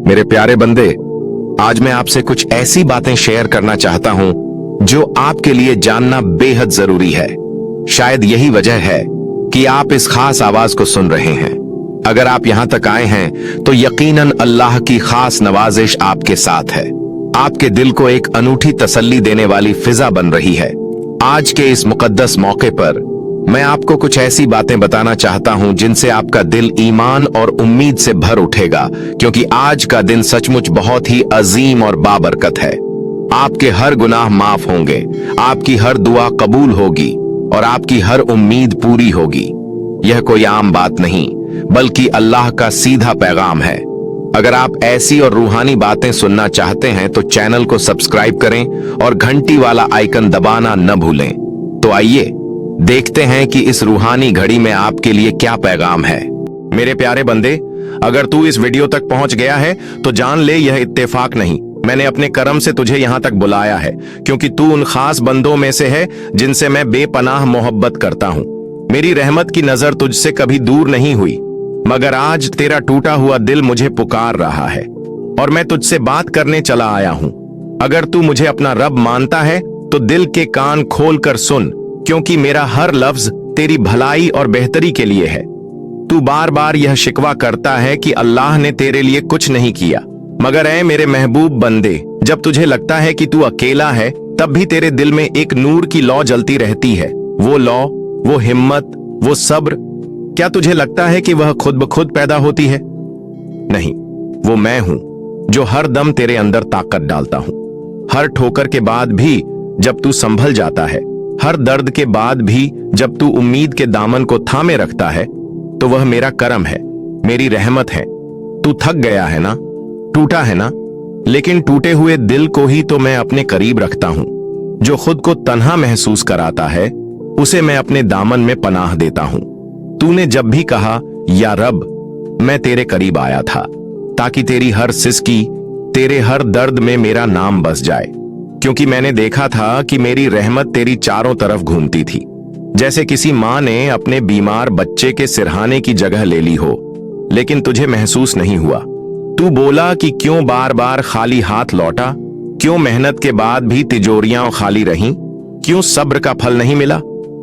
मेरे प्यारे बंदे, आज मैं आपसे कुछ ऐसी बातें शेयर करना चाहता हूं जो आपके लिए जानना बेहद जरूरी है। शायद यही वजह है कि आप इस खास आवाज को सुन रहे हैं। अगर आप यहां तक आए हैं तो यकीनन अल्लाह की खास नवाजिश आपके साथ है। आपके दिल को एक अनूठी तसल्ली देने वाली फिजा बन रही है। आज के इस मुकद्दस मौके पर मैं आपको कुछ ऐसी बातें बताना चाहता हूं जिनसे आपका दिल ईमान और उम्मीद से भर उठेगा, क्योंकि आज का दिन सचमुच बहुत ही अजीम और बाबरकत है। आपके हर गुनाह माफ होंगे, आपकी हर दुआ कबूल होगी और आपकी हर उम्मीद पूरी होगी। यह कोई आम बात नहीं, बल्कि अल्लाह का सीधा पैगाम है। अगर आप ऐसी और रूहानी बातें सुनना चाहते हैं तो चैनल को सब्सक्राइब करें और घंटी वाला आइकन दबाना न भूलें। तो आइए देखते हैं कि इस रूहानी घड़ी में आपके लिए क्या पैगाम है। मेरे प्यारे बंदे, अगर तू इस वीडियो तक पहुंच गया है तो जान ले यह इत्तेफाक नहीं, मैंने अपने करम से तुझे यहां तक बुलाया है, क्योंकि तू उन खास बंदों में से है जिनसे मैं बेपनाह मोहब्बत करता हूं। मेरी रहमत की नजर तुझसे कभी दूर नहीं हुई, मगर आज तेरा टूटा हुआ दिल मुझे पुकार रहा है और मैं तुझसे बात करने चला आया हूं। अगर तू मुझे अपना रब मानता है तो दिल के कान खोल कर सुन, क्योंकि मेरा हर लफ्ज तेरी भलाई और बेहतरी के लिए है। तू बार बार यह शिकवा करता है कि अल्लाह ने तेरे लिए कुछ नहीं किया, मगर ऐ मेरे महबूब बंदे, जब तुझे लगता है कि तू अकेला है तब भी तेरे दिल में एक नूर की लौ जलती रहती है। वो लौ, वो हिम्मत, वो सब्र, क्या तुझे लगता है कि वह खुद ब खुद पैदा होती है? नहीं, वो मैं हूं जो हर दम तेरे अंदर ताकत डालता हूं। हर ठोकर के बाद भी जब तू संभल जाता है, हर दर्द के बाद भी जब तू उम्मीद के दामन को थामे रखता है, तो वह मेरा करम है, मेरी रहमत है। तू थक गया है ना, टूटा है ना, लेकिन टूटे हुए दिल को ही तो मैं अपने करीब रखता हूं। जो खुद को तन्हा महसूस कराता है उसे मैं अपने दामन में पनाह देता हूं। तूने जब भी कहा या रब, मैं तेरे करीब आया था ताकि तेरी हर सिसकी, तेरे हर दर्द में मेरा नाम बस जाए, क्योंकि मैंने देखा था कि मेरी रहमत तेरी चारों तरफ घूमती थी, जैसे किसी मां ने अपने बीमार बच्चे के सिरहाने की जगह ले ली हो, लेकिन तुझे महसूस नहीं हुआ। तू बोला कि क्यों बार बार खाली हाथ लौटा, क्यों मेहनत के बाद भी तिजोरियां खाली रहीं, क्यों सब्र का फल नहीं मिला?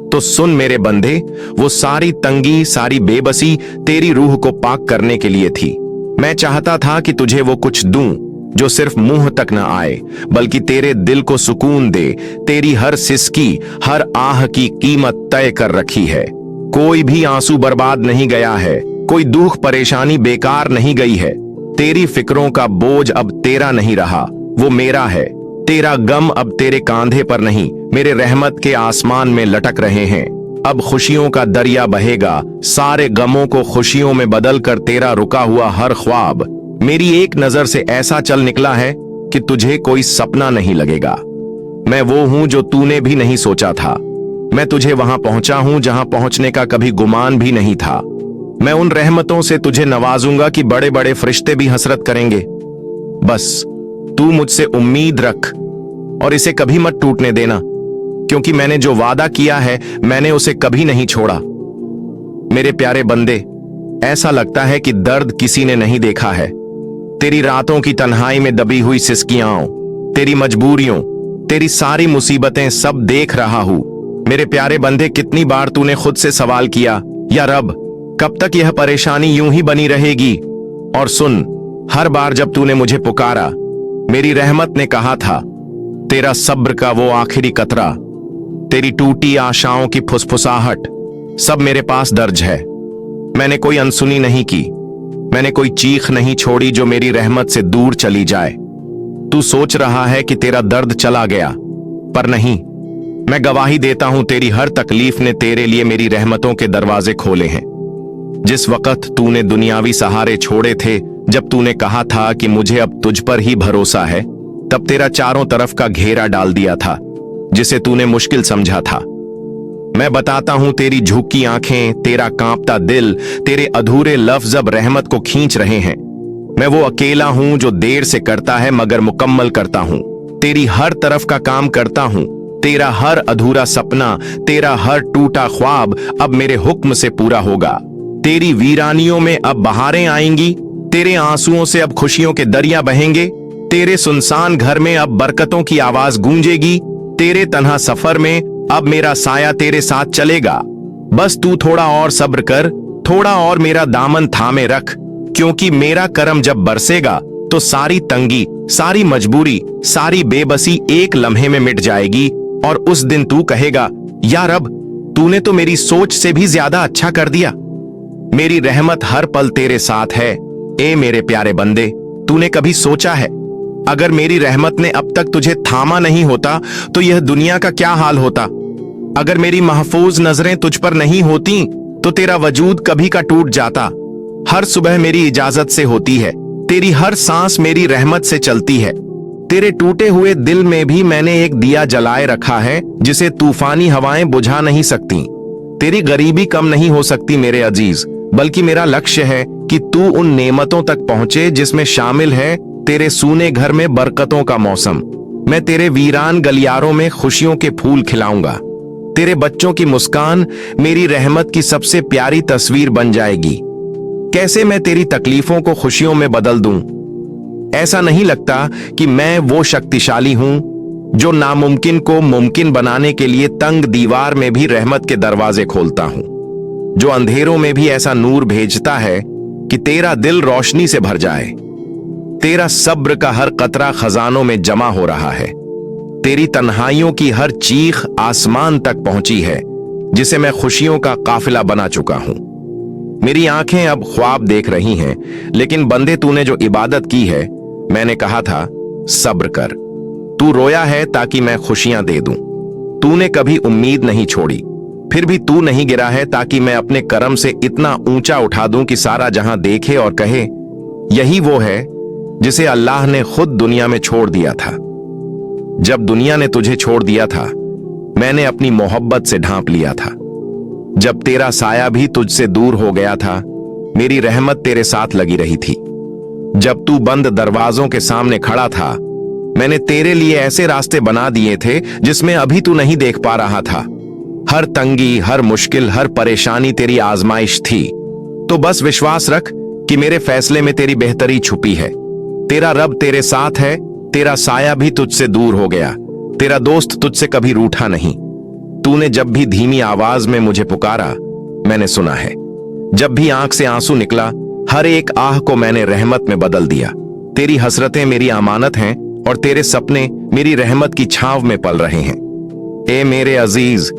तो सुन मेरे बंदे, वो सारी तंगी, सारी बेबसी तेरी रूह को पाक करने के लिए थी। मैं चाहता था कि तुझे वो कुछ दूं जो सिर्फ मुंह तक न आए, बल्कि तेरे दिल को सुकून दे। तेरी हर सिसकी, हर आह की कीमत तय कर रखी है। कोई भी आंसू बर्बाद नहीं गया है, कोई दुख परेशानी बेकार नहीं गई है। तेरी फिक्रों का बोझ अब तेरा नहीं रहा, वो मेरा है। तेरा गम अब तेरे कांधे पर नहीं, मेरे रहमत के आसमान में लटक रहे हैं। अब खुशियों का दरिया बहेगा, सारे गमों को खुशियों में बदल कर तेरा रुका हुआ हर ख्वाब मेरी एक नजर से ऐसा चल निकला है कि तुझे कोई सपना नहीं लगेगा। मैं वो हूं जो तूने भी नहीं सोचा था। मैं तुझे वहां पहुंचा हूं जहां पहुंचने का कभी गुमान भी नहीं था। मैं उन रहमतों से तुझे नवाजूंगा कि बड़े बड़े फरिश्ते भी हसरत करेंगे। बस तू मुझसे उम्मीद रख और इसे कभी मत टूटने देना, क्योंकि मैंने जो वादा किया है मैंने उसे कभी नहीं छोड़ा। मेरे प्यारे बंदे, ऐसा लगता है कि दर्द किसी ने नहीं देखा है। तेरी रातों की तन्हाई में दबी हुई सिसकियां, तेरी मजबूरियों, तेरी सारी मुसीबतें सब देख रहा हूं। मेरे प्यारे बंदे, कितनी बार तूने खुद से सवाल किया, या रब, कब तक यह परेशानी यूं ही बनी रहेगी? और सुन, हर बार जब तूने मुझे पुकारा, मेरी रहमत ने कहा था, तेरा सब्र का वो आखिरी कतरा, तेरी टूटी आशाओं की फुसफुसाहट, सब मेरे पास दर्ज है। मैंने कोई अनसुनी नहीं की, मैंने कोई चीख नहीं छोड़ी जो मेरी रहमत से दूर चली जाए। तू सोच रहा है कि तेरा दर्द चला गया, पर नहीं। मैं गवाही देता हूं, तेरी हर तकलीफ ने तेरे लिए मेरी रहमतों के दरवाजे खोले हैं। जिस वक्त तूने दुनियावी सहारे छोड़े थे, जब तूने कहा था कि मुझे अब तुझ पर ही भरोसा है, तब तेरा चारों तरफ का घेरा डाल दिया था जिसे तूने मुश्किल समझा था। मैं बताता हूं, तेरी झुकी आंखें, तेरा कांपता दिल, तेरे अधूरे लफ्ज अब रहमत को खींच रहे हैं। मैं वो अकेला हूं जो देर से करता है मगर मुकम्मल करता हूं। तेरी हर तरफ का काम करता हूं। तेरा हर अधूरा सपना, तेरा हर टूटा ख्वाब अब मेरे हुक्म से पूरा होगा। तेरी वीरानियों में अब बहारें आएंगी, तेरे आंसुओं से अब खुशियों के दरिया बहेंगे। तेरे सुनसान घर में अब बरकतों की आवाज गूंजेगी। तेरे तन्हा सफर में अब मेरा साया तेरे साथ चलेगा। बस तू थोड़ा और सब्र कर, थोड़ा और मेरा दामन थामे रख, क्योंकि मेरा करम जब बरसेगा तो सारी तंगी, सारी मजबूरी, सारी बेबसी एक लम्हे में मिट जाएगी। और उस दिन तू कहेगा, या रब, तूने तो मेरी सोच से भी ज्यादा अच्छा कर दिया। मेरी रहमत हर पल तेरे साथ है। ए मेरे प्यारे बंदे, तूने कभी सोचा है अगर मेरी रहमत ने अब तक तुझे थामा नहीं होता तो यह दुनिया का क्या हाल होता? अगर मेरी महफूज नजरें तुझ पर नहीं होती तो तेरा वजूद कभी का टूट जाता। हर सुबह मेरी इजाजत से होती है, तेरी हर सांस मेरी रहमत से चलती है। तेरे टूटे हुए दिल में भी मैंने एक दिया जलाए रखा है जिसे तूफानी हवाएं बुझा नहीं सकती। तेरी गरीबी कम नहीं हो सकती मेरे अजीज, बल्कि मेरा लक्ष्य है कि तू उन नेमतों तक पहुंचे जिसमें शामिल है तेरे सूने घर में बरकतों का मौसम। मैं तेरे वीरान गलियारों में खुशियों के फूल खिलाऊंगा। तेरे बच्चों की मुस्कान मेरी रहमत की सबसे प्यारी तस्वीर बन जाएगी। कैसे मैं तेरी तकलीफों को खुशियों में बदल दूं? ऐसा नहीं लगता कि मैं वो शक्तिशाली हूं जो नामुमकिन को मुमकिन बनाने के लिए तंग दीवार में भी रहमत के दरवाजे खोलता हूं, जो अंधेरों में भी ऐसा नूर भेजता है कि तेरा दिल रोशनी से भर जाए। तेरा सब्र का हर कतरा खजानों में जमा हो रहा है। तेरी तन्हाइयों की हर चीख आसमान तक पहुंची है, जिसे मैं खुशियों का काफिला बना चुका हूं। मेरी आंखें अब ख्वाब देख रही हैं, लेकिन बंदे तूने जो इबादत की है, मैंने कहा था सब्र कर। तू रोया है ताकि मैं खुशियां दे दूं। तूने कभी उम्मीद नहीं छोड़ी, फिर भी तू नहीं गिरा है ताकि मैं अपने करम से इतना ऊंचा उठा दूं कि सारा जहां देखे और कहे, यही वो है जिसे अल्लाह ने खुद दुनिया में छोड़ दिया था। जब दुनिया ने तुझे छोड़ दिया था, मैंने अपनी मोहब्बत से ढांप लिया था। जब तेरा साया भी तुझसे दूर हो गया था, मेरी रहमत तेरे साथ लगी रही थी। जब तू बंद दरवाजों के सामने खड़ा था, मैंने तेरे लिए ऐसे रास्ते बना दिए थे जिसमें अभी तू नहीं देख पा रहा था। हर तंगी, हर मुश्किल, हर परेशानी तेरी आजमाइश थी। तो बस विश्वास रख कि मेरे फैसले में तेरी बेहतरी छुपी है। तेरा रब तेरे साथ है, तेरा साया भी तुझसे दूर हो गया, तेरा दोस्त तुझसे कभी रूठा नहीं। तूने जब भी धीमी आवाज में मुझे पुकारा, मैंने सुना है। जब भी आंख से आंसू निकला, हर एक आह को मैंने रहमत में बदल दिया। तेरी हसरतें मेरी अमानत हैं और तेरे सपने मेरी रहमत की छांव में पल रहे हैं। ए मेरे अजीज,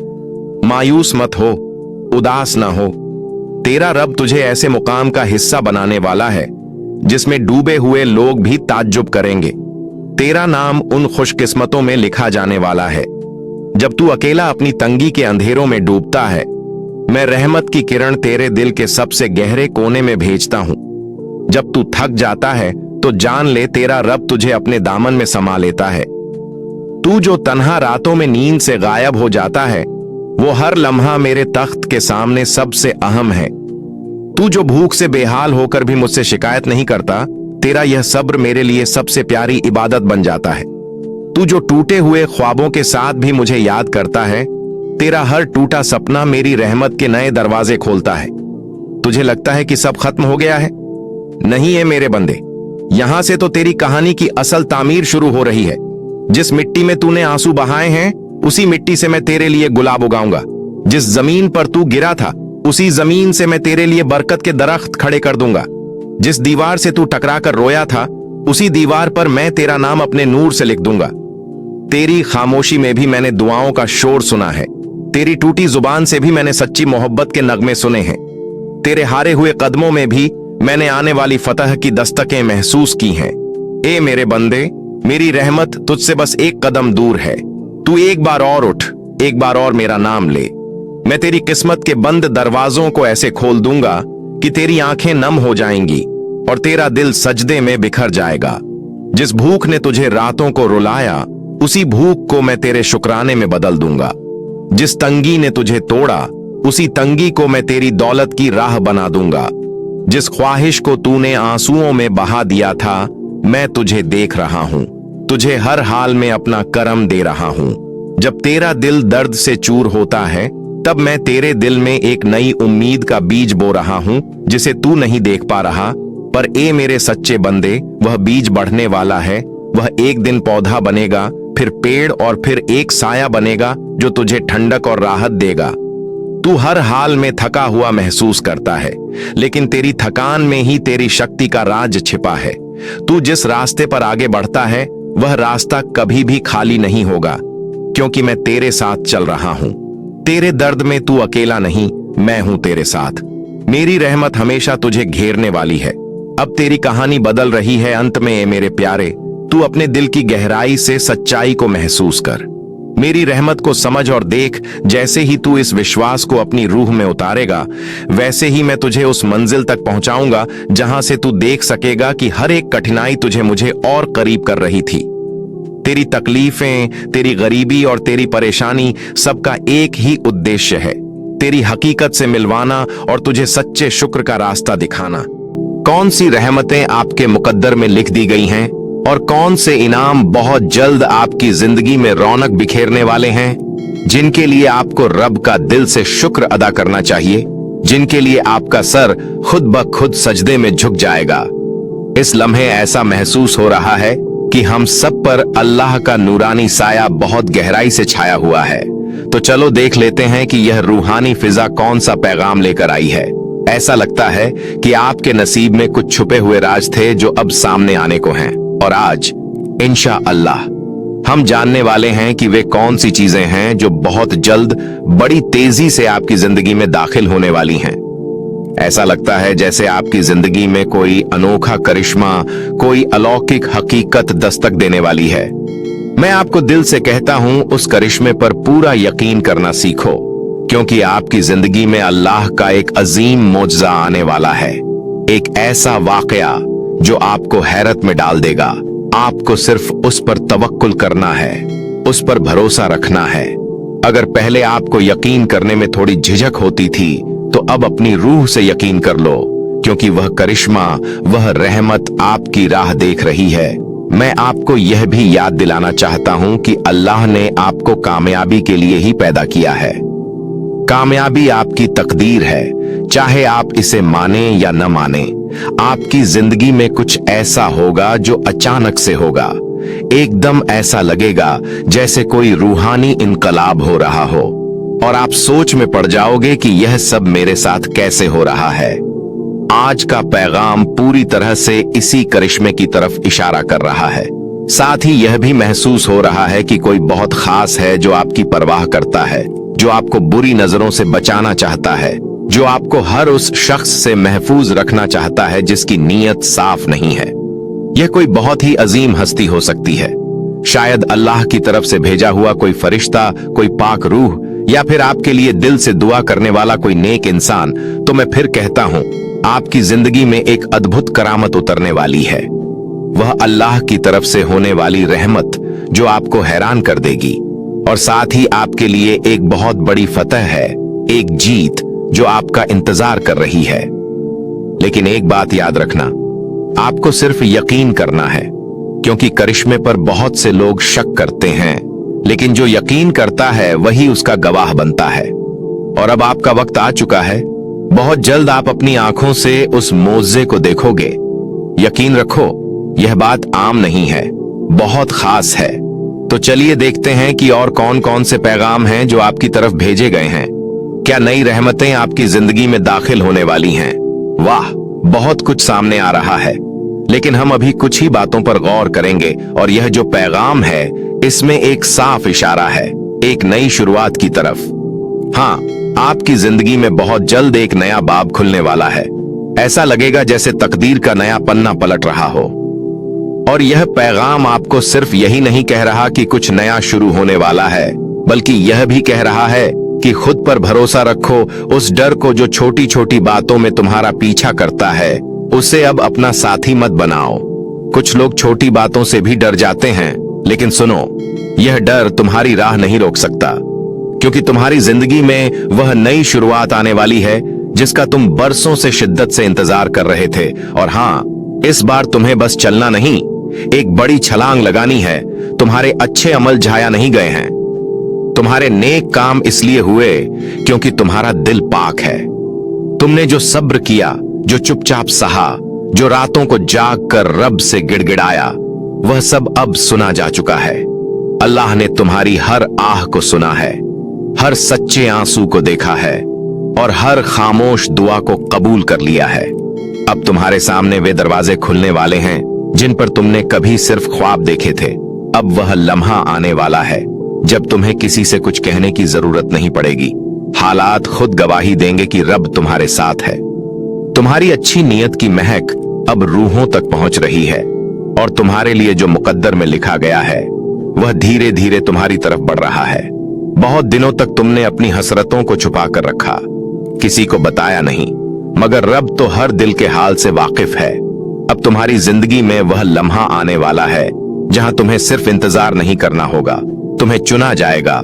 मायूस मत हो, उदास ना हो। तेरा रब तुझे ऐसे मुकाम का हिस्सा बनाने वाला है जिसमें डूबे हुए लोग भी ताज्जुब करेंगे। तेरा नाम उन खुशकिस्मतों में लिखा जाने वाला है। जब तू अकेला अपनी तंगी के अंधेरों में डूबता है, मैं रहमत की किरण तेरे दिल के सबसे गहरे कोने में भेजता हूं। जब तू थक जाता है तो जान ले तेरा रब तुझे अपने दामन में समा लेता है। तू जो तन्हा रातों में नींद से गायब हो जाता है, वो हर लम्हा मेरे तख्त के सामने सबसे अहम है। तू जो भूख से बेहाल होकर भी मुझसे शिकायत नहीं करता, तेरा यह सब्र मेरे लिए सबसे प्यारी इबादत बन जाता है। तू जो टूटे हुए ख्वाबों के साथ भी मुझे याद करता है, तेरा हर टूटा सपना मेरी रहमत के नए दरवाजे खोलता है। तुझे लगता है कि सब खत्म हो गया है? नहीं है मेरे बंदे, यहां से तो तेरी कहानी की असल तामीर शुरू हो रही है। जिस मिट्टी में तूने आंसू बहाए हैं, उसी मिट्टी से मैं तेरे लिए गुलाब उगाऊंगा। जिस जमीन पर तू गिरा था, उसी जमीन से मैं तेरे लिए बरकत के दरख्त खड़े कर दूंगा। जिस दीवार से तू टकरा कर रोया था, उसी दीवार पर मैं तेरा नाम अपने नूर से लिख दूंगा। तेरी खामोशी में भी मैंने दुआओं का शोर सुना है। तेरी टूटी जुबान से भी मैंने सच्ची मोहब्बत के नगमे सुने हैं। तेरे हारे हुए कदमों में भी मैंने आने वाली फतह की दस्तकें महसूस की हैं। ए मेरे बंदे, मेरी रहमत तुझसे बस एक कदम दूर है। तू एक बार और उठ, एक बार और मेरा नाम ले। मैं तेरी किस्मत के बंद दरवाजों को ऐसे खोल दूंगा कि तेरी आंखें नम हो जाएंगी और तेरा दिल सजदे में बिखर जाएगा। जिस भूख ने तुझे रातों को रुलाया, उसी भूख को मैं तेरे शुक्राने में बदल दूंगा। जिस तंगी ने तुझे तोड़ा, उसी तंगी को मैं तेरी दौलत की राह बना दूंगा। जिस ख्वाहिश को तूने आंसुओं में बहा दिया था, मैं तुझे देख रहा हूं, तुझे हर हाल में अपना करम दे रहा हूं। जब तेरा दिल दर्द से चूर होता है, तब मैं तेरे दिल में एक नई उम्मीद का बीज बो रहा हूं, जिसे तू नहीं देख पा रहा, पर ए मेरे सच्चे बंदे, वह बीज बढ़ने वाला है, वह एक दिन पौधा बनेगा, फिर पेड़ और फिर एक साया बनेगा जो तुझे ठंडक और राहत देगा। तू हर हाल में थका हुआ महसूस करता है, लेकिन तेरी थकान में ही तेरी शक्ति का राज छिपा है। तू जिस रास्ते पर आगे बढ़ता है वह रास्ता कभी भी खाली नहीं होगा, क्योंकि मैं तेरे साथ चल रहा हूं। तेरे दर्द में तू अकेला नहीं, मैं हूं तेरे साथ। मेरी रहमत हमेशा तुझे घेरने वाली है। अब तेरी कहानी बदल रही है। अंत में ए मेरे प्यारे, तू अपने दिल की गहराई से सच्चाई को महसूस कर, मेरी रहमत को समझ और देख। जैसे ही तू इस विश्वास को अपनी रूह में उतारेगा, वैसे ही मैं तुझे उस मंजिल तक पहुंचाऊंगा जहां से तू देख सकेगा कि हर एक कठिनाई तुझे मुझे और करीब कर रही थी। तेरी तकलीफें, तेरी गरीबी और तेरी परेशानी, सबका एक ही उद्देश्य है, तेरी हकीकत से मिलवाना और तुझे सच्चे शुक्र का रास्ता दिखाना। कौन सी रहमतें आपके मुकद्दर में लिख दी गई हैं और कौन से इनाम बहुत जल्द आपकी जिंदगी में रौनक बिखेरने वाले हैं, जिनके लिए आपको रब का दिल से शुक्र अदा करना चाहिए, जिनके लिए आपका सर खुद ब खुद सजदे में झुक जाएगा। इस लम्हे ऐसा महसूस हो रहा है कि हम सब पर अल्लाह का नूरानी साया बहुत गहराई से छाया हुआ है। तो चलो देख लेते हैं कि यह रूहानी फिजा कौन सा पैगाम लेकर आई है। ऐसा लगता है कि आपके नसीब में कुछ छुपे हुए राज थे जो अब सामने आने को हैं, और आज इंशा अल्लाह हम जानने वाले हैं कि वे कौन सी चीजें हैं जो बहुत जल्द बड़ी तेजी से आपकी जिंदगी में दाखिल होने वाली हैं। ऐसा लगता है जैसे आपकी जिंदगी में कोई अनोखा करिश्मा, कोई अलौकिक हकीकत दस्तक देने वाली है। मैं आपको दिल से कहता हूं, उस करिश्मे पर पूरा यकीन करना सीखो, क्योंकि आपकी जिंदगी में अल्लाह का एक अजीम मोजज़ा आने वाला है। एक ऐसा वाकया जो आपको हैरत में डाल देगा। आपको सिर्फ उस पर तवक्कुल करना है, उस पर भरोसा रखना है। अगर पहले आपको यकीन करने में थोड़ी झिझक होती थी, तो अब अपनी रूह से यकीन कर लो, क्योंकि वह करिश्मा, वह रहमत आपकी राह देख रही है। मैं आपको यह भी याद दिलाना चाहता हूं कि अल्लाह ने आपको कामयाबी के लिए ही पैदा किया है। कामयाबी आपकी तकदीर है, चाहे आप इसे माने या न माने। आपकी जिंदगी में कुछ ऐसा होगा जो अचानक से होगा, एकदम ऐसा लगेगा जैसे कोई रूहानी इनकलाब हो रहा हो, और आप सोच में पड़ जाओगे कि यह सब मेरे साथ कैसे हो रहा है। आज का पैगाम पूरी तरह से इसी करिश्मे की तरफ इशारा कर रहा है। साथ ही यह भी महसूस हो रहा है कि कोई बहुत खास है जो आपकी परवाह करता है, जो आपको बुरी नजरों से बचाना चाहता है, जो आपको हर उस शख्स से महफूज रखना चाहता है जिसकी नीयत साफ नहीं है। यह कोई बहुत ही अजीम हस्ती हो सकती है, शायद अल्लाह की तरफ से भेजा हुआ कोई फरिश्ता, कोई पाक रूह, या फिर आपके लिए दिल से दुआ करने वाला कोई नेक इंसान। तो मैं फिर कहता हूं, आपकी जिंदगी में एक अद्भुत करामत उतरने वाली है। वह अल्लाह की तरफ से होने वाली रहमत जो आपको हैरान कर देगी, और साथ ही आपके लिए एक बहुत बड़ी फतह है, एक जीत जो आपका इंतजार कर रही है। लेकिन एक बात याद रखना, आपको सिर्फ यकीन करना है, क्योंकि करिश्मे पर बहुत से लोग शक करते हैं, लेकिन जो यकीन करता है वही उसका गवाह बनता है। और अब आपका वक्त आ चुका है, बहुत जल्द आप अपनी आंखों से उस मोज़े को देखोगे। यकीन रखो, यह बात आम नहीं है, बहुत खास है। तो चलिए देखते हैं कि और कौन कौन से पैगाम हैं जो आपकी तरफ भेजे गए हैं। क्या नई रहमतें आपकी जिंदगी में दाखिल होने वाली हैं? वाह, बहुत कुछ सामने आ रहा है, लेकिन हम अभी कुछ ही बातों पर गौर करेंगे। और यह जो पैगाम है, इसमें एक साफ इशारा है, एक नई शुरुआत की तरफ। हाँ, आपकी जिंदगी में बहुत जल्द एक नया बाब खुलने वाला है। ऐसा लगेगा जैसे तकदीर का नया पन्ना पलट रहा हो। और यह पैगाम आपको सिर्फ यही नहीं कह रहा कि कुछ नया शुरू होने वाला है, बल्कि यह भी कह रहा है कि खुद पर भरोसा रखो। उस डर को जो छोटी छोटी बातों में तुम्हारा पीछा करता है, उसे अब अपना साथी मत बनाओ। कुछ लोग छोटी बातों से भी डर जाते हैं, लेकिन सुनो, यह डर तुम्हारी राह नहीं रोक सकता, क्योंकि तुम्हारी जिंदगी में वह नई शुरुआत आने वाली है जिसका तुम बरसों से शिद्दत से इंतजार कर रहे थे। और हाँ, इस बार तुम्हें बस चलना नहीं, एक बड़ी छलांग लगानी है। तुम्हारे अच्छे अमल जाया नहीं गए हैं, तुम्हारे नेक काम इसलिए हुए क्योंकि तुम्हारा दिल पाक है। तुमने जो सब्र किया, जो चुपचाप सहा, जो रातों को जाग कर रब से गिड़गिड़ाया, वह सब अब सुना जा चुका है। अल्लाह ने तुम्हारी हर आह को सुना है, हर सच्चे आंसू को देखा है और हर खामोश दुआ को कबूल कर लिया है। अब तुम्हारे सामने वे दरवाजे खुलने वाले हैं जिन पर तुमने कभी सिर्फ ख्वाब देखे थे। अब वह लम्हा आने वाला है जब तुम्हें किसी से कुछ कहने की जरूरत नहीं पड़ेगी। हालात खुद गवाही देंगे कि रब तुम्हारे साथ है। तुम्हारी अच्छी नीयत की महक अब रूहों तक पहुंच रही है और तुम्हारे लिए जो मुकद्दर में लिखा गया है वह धीरे धीरे तुम्हारी तरफ बढ़ रहा है। बहुत दिनों तक तुमने अपनी हसरतों को छुपा कर रखा, किसी को बताया नहीं, मगर रब तो हर दिल के हाल से वाकिफ है। अब तुम्हारी जिंदगी में वह लम्हा आने वाला है जहां तुम्हें सिर्फ इंतजार नहीं करना होगा, तुम्हें चुना जाएगा,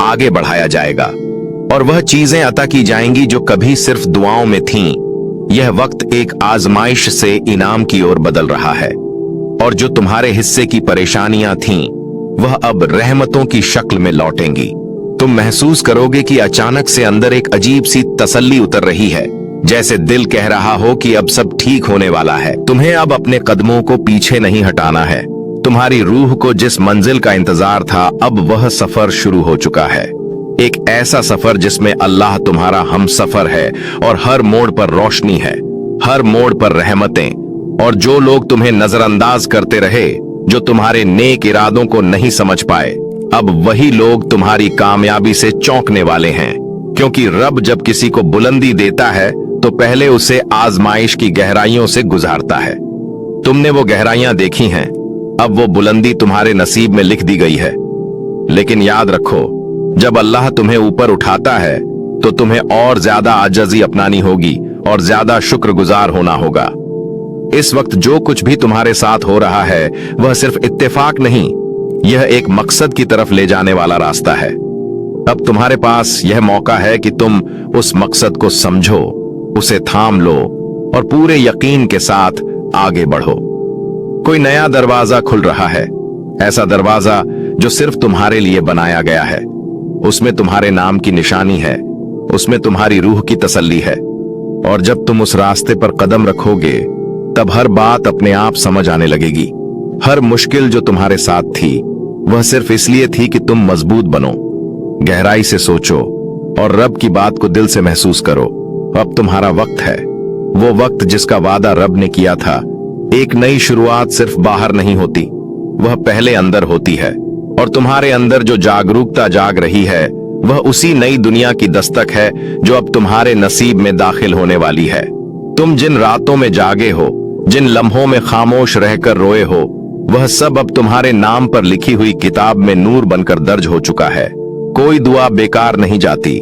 आगे बढ़ाया जाएगा और वह चीजें अता की जाएंगी जो कभी सिर्फ दुआओं में थीं। यह वक्त एक आजमाइश से इनाम की ओर बदल रहा है और जो तुम्हारे हिस्से की परेशानियां थीं वह अब रहमतों की शक्ल में लौटेंगी। तुम महसूस करोगे कि अचानक से अंदर एक अजीब सी तसल्ली उतर रही है, जैसे दिल कह रहा हो कि अब सब ठीक होने वाला है। तुम्हें अब अपने कदमों को पीछे नहीं हटाना है। तुम्हारी रूह को जिस मंजिल का इंतजार था अब वह सफर शुरू हो चुका है। एक ऐसा सफर जिसमें अल्लाह तुम्हारा हम सफर है और हर मोड़ पर रोशनी है, हर मोड़ पर रहमतें। और जो लोग तुम्हें नजरअंदाज करते रहे, जो तुम्हारे नेक इरादों को नहीं समझ पाए, अब वही लोग तुम्हारी कामयाबी से चौंकने वाले हैं। क्योंकि रब जब किसी को बुलंदी देता है तो पहले उसे आजमाइश की गहराइयों से गुजारता है। तुमने वो गहराइयां देखी हैं, अब वो बुलंदी तुम्हारे नसीब में लिख दी गई है। लेकिन याद रखो, जब अल्लाह तुम्हें ऊपर उठाता है तो तुम्हें और ज्यादा आजज़ी अपनानी होगी और ज्यादा शुक्रगुजार होना होगा। इस वक्त जो कुछ भी तुम्हारे साथ हो रहा है वह सिर्फ इत्तेफाक नहीं, यह एक मकसद की तरफ ले जाने वाला रास्ता है। अब तुम्हारे पास यह मौका है कि तुम उस मकसद को समझो, उसे थाम लो और पूरे यकीन के साथ आगे बढ़ो। कोई नया दरवाजा खुल रहा है, ऐसा दरवाजा जो सिर्फ तुम्हारे लिए बनाया गया है। उसमें तुम्हारे नाम की निशानी है, उसमें तुम्हारी रूह की तसल्ली है और जब तुम उस रास्ते पर कदम रखोगे तब हर बात अपने आप समझ आने लगेगी। हर मुश्किल जो तुम्हारे साथ थी वह सिर्फ इसलिए थी कि तुम मजबूत बनो। गहराई से सोचो और रब की बात को दिल से महसूस करो। अब तुम्हारा वक्त है, वो वक्त जिसका वादा रब ने किया था। एक नई शुरुआत सिर्फ बाहर नहीं होती, वह पहले अंदर होती है और तुम्हारे अंदर जो जागरूकता जाग रही है वह उसी नई दुनिया की दस्तक है जो अब तुम्हारे नसीब में दाखिल होने वाली है। तुम जिन रातों में जागे हो, जिन लम्हों में खामोश रहकर रोए हो, वह सब अब तुम्हारे नाम पर लिखी हुई किताब में नूर बनकर दर्ज हो चुका है। कोई दुआ बेकार नहीं जाती,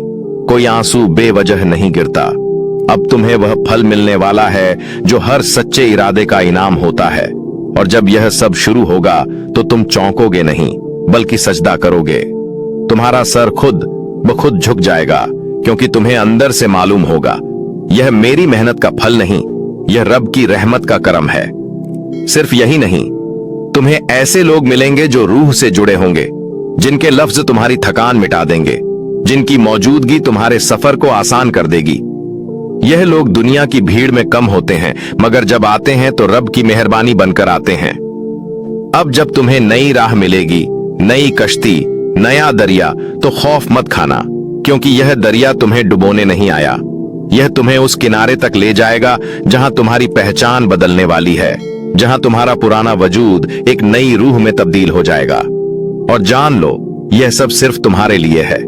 कोई आंसू बेवजह नहीं गिरता। अब तुम्हें वह फल मिलने वाला है जो हर सच्चे इरादे का इनाम होता है और जब यह सब शुरू होगा तो तुम चौंकोगे नहीं बल्कि सजदा करोगे। तुम्हारा सर खुद ब खुद झुक जाएगा क्योंकि तुम्हें अंदर से मालूम होगा यह मेरी मेहनत का फल नहीं, यह रब की रहमत का करम है। सिर्फ यही नहीं, तुम्हें ऐसे लोग मिलेंगे जो रूह से जुड़े होंगे, जिनके लफ्ज तुम्हारी थकान मिटा देंगे, जिनकी मौजूदगी तुम्हारे सफर को आसान कर देगी। यह लोग दुनिया की भीड़ में कम होते हैं मगर जब आते हैं तो रब की मेहरबानी बनकर आते हैं। अब जब तुम्हें नई राह मिलेगी, नई कश्ती, नया दरिया, तो खौफ मत खाना क्योंकि यह दरिया तुम्हें डुबोने नहीं आया। यह तुम्हें उस किनारे तक ले जाएगा जहां तुम्हारी पहचान बदलने वाली है, जहां तुम्हारा पुराना वजूद एक नई रूह में तब्दील हो जाएगा। और जान लो, यह सब सिर्फ तुम्हारे लिए है।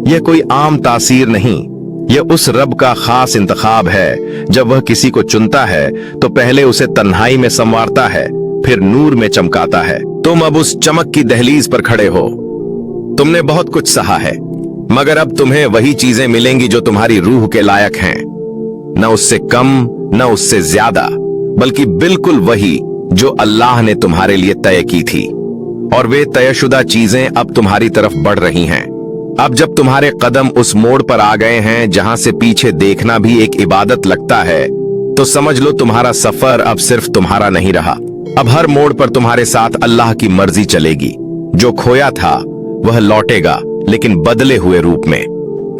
यह कोई आम तासीर नहीं, यह उस रब का खास इंतखाब है। जब वह किसी को चुनता है तो पहले उसे तन्हाई में संवारता है, फिर नूर में चमकाता है। तुम अब उस चमक की दहलीज पर खड़े हो। तुमने बहुत कुछ सहा है मगर अब तुम्हें वही चीजें मिलेंगी जो तुम्हारी रूह के लायक हैं। न उससे कम न उससे ज्यादा, बल्कि बिल्कुल वही जो अल्लाह ने तुम्हारे लिए तय की थी। और वे तयशुदा चीजें अब तुम्हारी तरफ बढ़ रही हैं। अब जब तुम्हारे कदम उस मोड़ पर आ गए हैं जहां से पीछे देखना भी एक इबादत लगता है, तो समझ लो तुम्हारा सफर अब सिर्फ तुम्हारा नहीं रहा। अब हर मोड़ पर तुम्हारे साथ अल्लाह की मर्जी चलेगी। जो खोया था वह लौटेगा, लेकिन बदले हुए रूप में।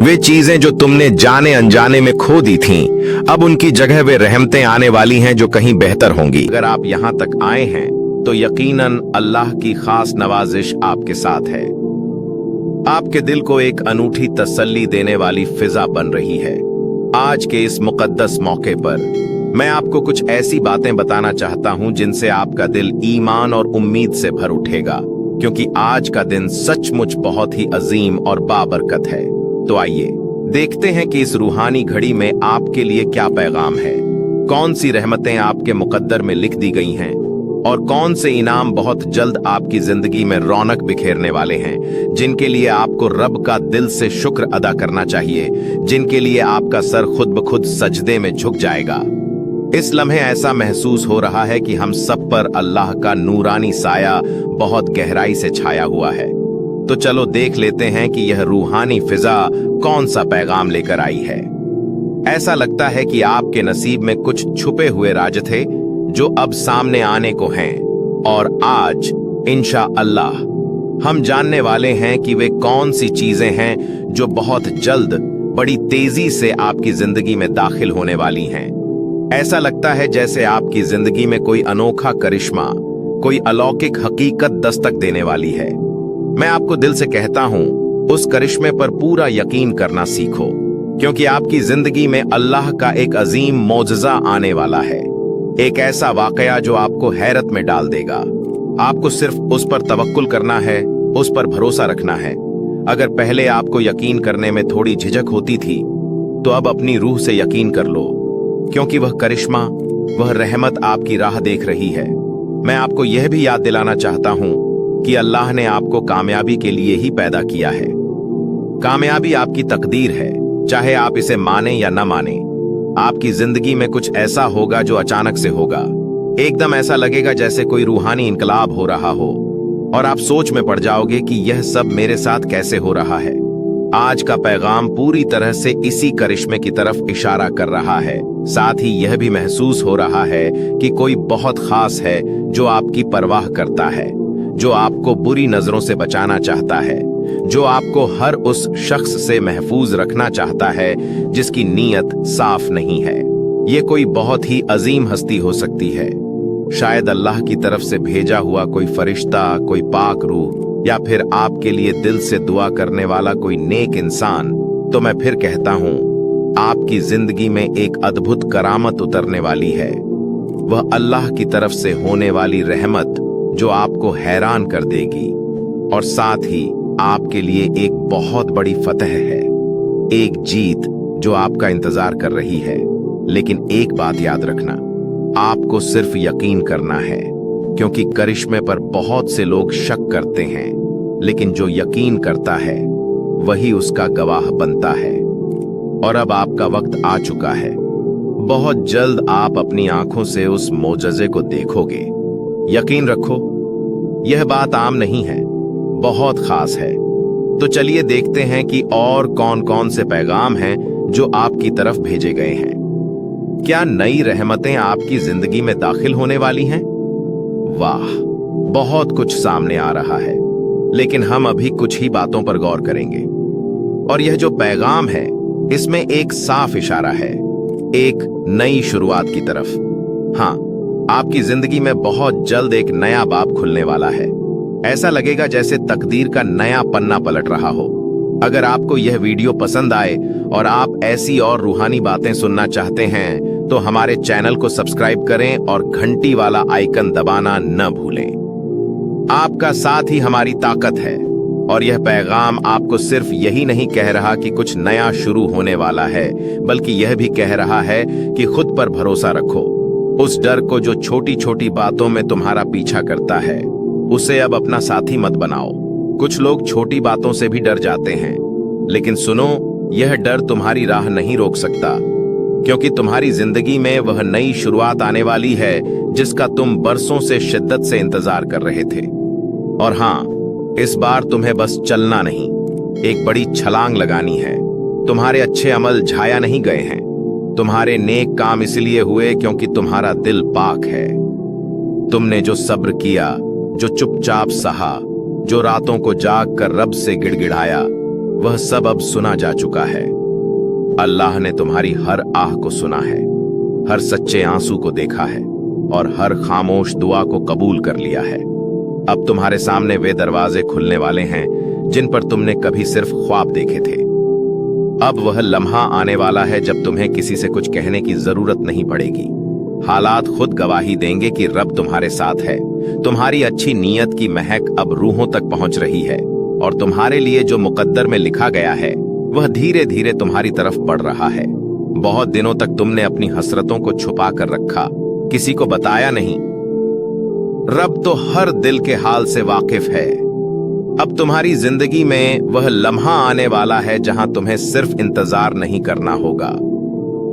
वे चीजें जो तुमने जाने अनजाने में खो दी थीं, अब उनकी जगह वे रहमतें आने वाली हैं जो कहीं बेहतर होंगी। अगर आप यहाँ तक आए हैं तो यकीनन अल्लाह की खास नवाजिश आपके साथ है। आपके दिल को एक अनूठी तसल्ली देने वाली फिजा बन रही है। आज के इस मुकद्दस मौके पर मैं आपको कुछ ऐसी बातें बताना चाहता हूं जिनसे आपका दिल ईमान और उम्मीद से भर उठेगा, क्योंकि आज का दिन सचमुच बहुत ही अजीम और बाबरकत है। तो आइए देखते हैं कि इस रूहानी घड़ी में आपके लिए क्या पैगाम है, कौन सी रहमतें आपके मुकद्दर में लिख दी गई हैं और कौन से इनाम बहुत जल्द आपकी जिंदगी में रौनक बिखेरने वाले हैं, जिनके लिए आपको रब का दिल से शुक्र अदा करना चाहिए, जिनके लिए आपका सर खुद ब खुद सजदे में झुक जाएगा। इस लम्हे ऐसा महसूस हो रहा है कि हम सब पर अल्लाह का नूरानी साया बहुत गहराई से छाया हुआ है। तो चलो देख लेते हैं कि यह रूहानी फिजा कौन सा पैगाम लेकर आई है। ऐसा लगता है कि आपके नसीब में कुछ छुपे हुए राज थे जो अब सामने आने को हैं, और आज इंशाअल्लाह हम जानने वाले हैं कि वे कौन सी चीजें हैं जो बहुत जल्द बड़ी तेजी से आपकी जिंदगी में दाखिल होने वाली हैं। ऐसा लगता है जैसे आपकी जिंदगी में कोई अनोखा करिश्मा, कोई अलौकिक हकीकत दस्तक देने वाली है। मैं आपको दिल से कहता हूं, उस करिश्मे पर पूरा यकीन करना सीखो, क्योंकि आपकी जिंदगी में अल्लाह का एक अजीम मौजज़ा आने वाला है, एक ऐसा वाकया जो आपको हैरत में डाल देगा। आपको सिर्फ उस पर तवक्कुल करना है, उस पर भरोसा रखना है। अगर पहले आपको यकीन करने में थोड़ी झिझक होती थी, तो अब अपनी रूह से यकीन कर लो, क्योंकि वह करिश्मा, वह रहमत आपकी राह देख रही है। मैं आपको यह भी याद दिलाना चाहता हूं कि अल्लाह ने आपको कामयाबी के लिए ही पैदा किया है। कामयाबी आपकी तकदीर है, चाहे आप इसे माने या न माने। आपकी जिंदगी में कुछ ऐसा होगा जो अचानक से होगा, एकदम ऐसा लगेगा जैसे कोई रूहानी इनकलाब हो रहा हो, और आप सोच में पड़ जाओगे कि यह सब मेरे साथ कैसे हो रहा है। आज का पैगाम पूरी तरह से इसी करिश्मे की तरफ इशारा कर रहा है। साथ ही यह भी महसूस हो रहा है कि कोई बहुत खास है जो आपकी परवाह करता है, जो आपको बुरी नजरों से बचाना चाहता है, जो आपको हर उस शख्स से महफूज रखना चाहता है जिसकी नीयत साफ नहीं है। ये कोई बहुत ही अजीम हस्ती हो सकती है, शायद अल्लाह की तरफ से भेजा हुआ कोई फरिश्ता, कोई पाक रूह, या फिर आपके लिए दिल से दुआ करने वाला कोई नेक इंसान। तो मैं फिर कहता हूं, आपकी जिंदगी में एक अद्भुत करामत उतरने वाली है। वह अल्लाह की तरफ से होने वाली रहमत जो आपको हैरान कर देगी, और साथ ही आपके लिए एक बहुत बड़ी फतह है, एक जीत जो आपका इंतजार कर रही है। लेकिन एक बात याद रखना, आपको सिर्फ यकीन करना है, क्योंकि करिश्मे पर बहुत से लोग शक करते हैं, लेकिन जो यकीन करता है वही उसका गवाह बनता है। और अब आपका वक्त आ चुका है। बहुत जल्द आप अपनी आंखों से उस मोजज़े को देखोगे। यकीन रखो, यह बात आम नहीं है, बहुत खास है। तो चलिए देखते हैं कि और कौन कौन से पैगाम हैं जो आपकी तरफ भेजे गए हैं। क्या नई रहमतें आपकी जिंदगी में दाखिल होने वाली हैं? वाह, बहुत कुछ सामने आ रहा है, लेकिन हम अभी कुछ ही बातों पर गौर करेंगे। और यह जो पैगाम है, इसमें एक साफ इशारा है, एक नई शुरुआत की तरफ। हाँ, आपकी जिंदगी में बहुत जल्द एक नया बाब खुलने वाला है। ऐसा लगेगा जैसे तकदीर का नया पन्ना पलट रहा हो। अगर आपको यह वीडियो पसंद आए और आप ऐसी और रूहानी बातें सुनना चाहते हैं, तो हमारे चैनल को सब्सक्राइब करें और घंटी वाला आइकन दबाना न भूलें। आपका साथ ही हमारी ताकत है, और यह पैगाम आपको सिर्फ यही नहीं कह रहा कि कुछ नया शुरू होने वाला है, बल्कि यह भी कह रहा है कि खुद पर भरोसा रखो। उस डर को जो छोटी छोटी बातों में तुम्हारा पीछा करता है, उसे अब अपना साथी मत बनाओ। कुछ लोग छोटी बातों से भी डर जाते हैं, लेकिन सुनो, यह डर तुम्हारी राह नहीं रोक सकता, क्योंकि तुम्हारी जिंदगी में वह नई शुरुआत आने वाली है जिसका तुम बरसों से शिद्दत से इंतजार कर रहे थे। और हाँ, इस बार तुम्हें बस चलना नहीं, एक बड़ी छलांग लगानी है। तुम्हारे अच्छे अमल झाया नहीं गए हैं, तुम्हारे नेक काम इसलिए हुए क्योंकि तुम्हारा दिल पाक है। तुमने जो सब्र किया, जो चुपचाप सहा, जो रातों को जाग कर रब से गिड़गिड़ाया, वह सब अब सुना जा चुका है। अल्लाह ने तुम्हारी हर आह को सुना है, हर सच्चे आंसू को देखा है और हर खामोश दुआ को कबूल कर लिया है। अब तुम्हारे सामने वे दरवाजे खुलने वाले हैं जिन पर तुमने कभी सिर्फ ख्वाब देखे थे। अब वह लम्हा आने वाला है जब तुम्हें किसी से कुछ कहने की जरूरत नहीं पड़ेगी। हालात खुद गवाही देंगे कि रब तुम्हारे साथ है। तुम्हारी अच्छी नीयत की महक अब रूहों तक पहुंच रही है और तुम्हारे लिए जो मुकद्दर में लिखा गया है वह धीरे धीरे तुम्हारी तरफ बढ़ रहा है। बहुत दिनों तक तुमने अपनी हसरतों को छुपा कर रखा, किसी को बताया नहीं। रब तो हर दिल के हाल से वाकिफ है। अब तुम्हारी जिंदगी में वह लम्हा आने वाला है जहां तुम्हें सिर्फ इंतजार नहीं करना होगा,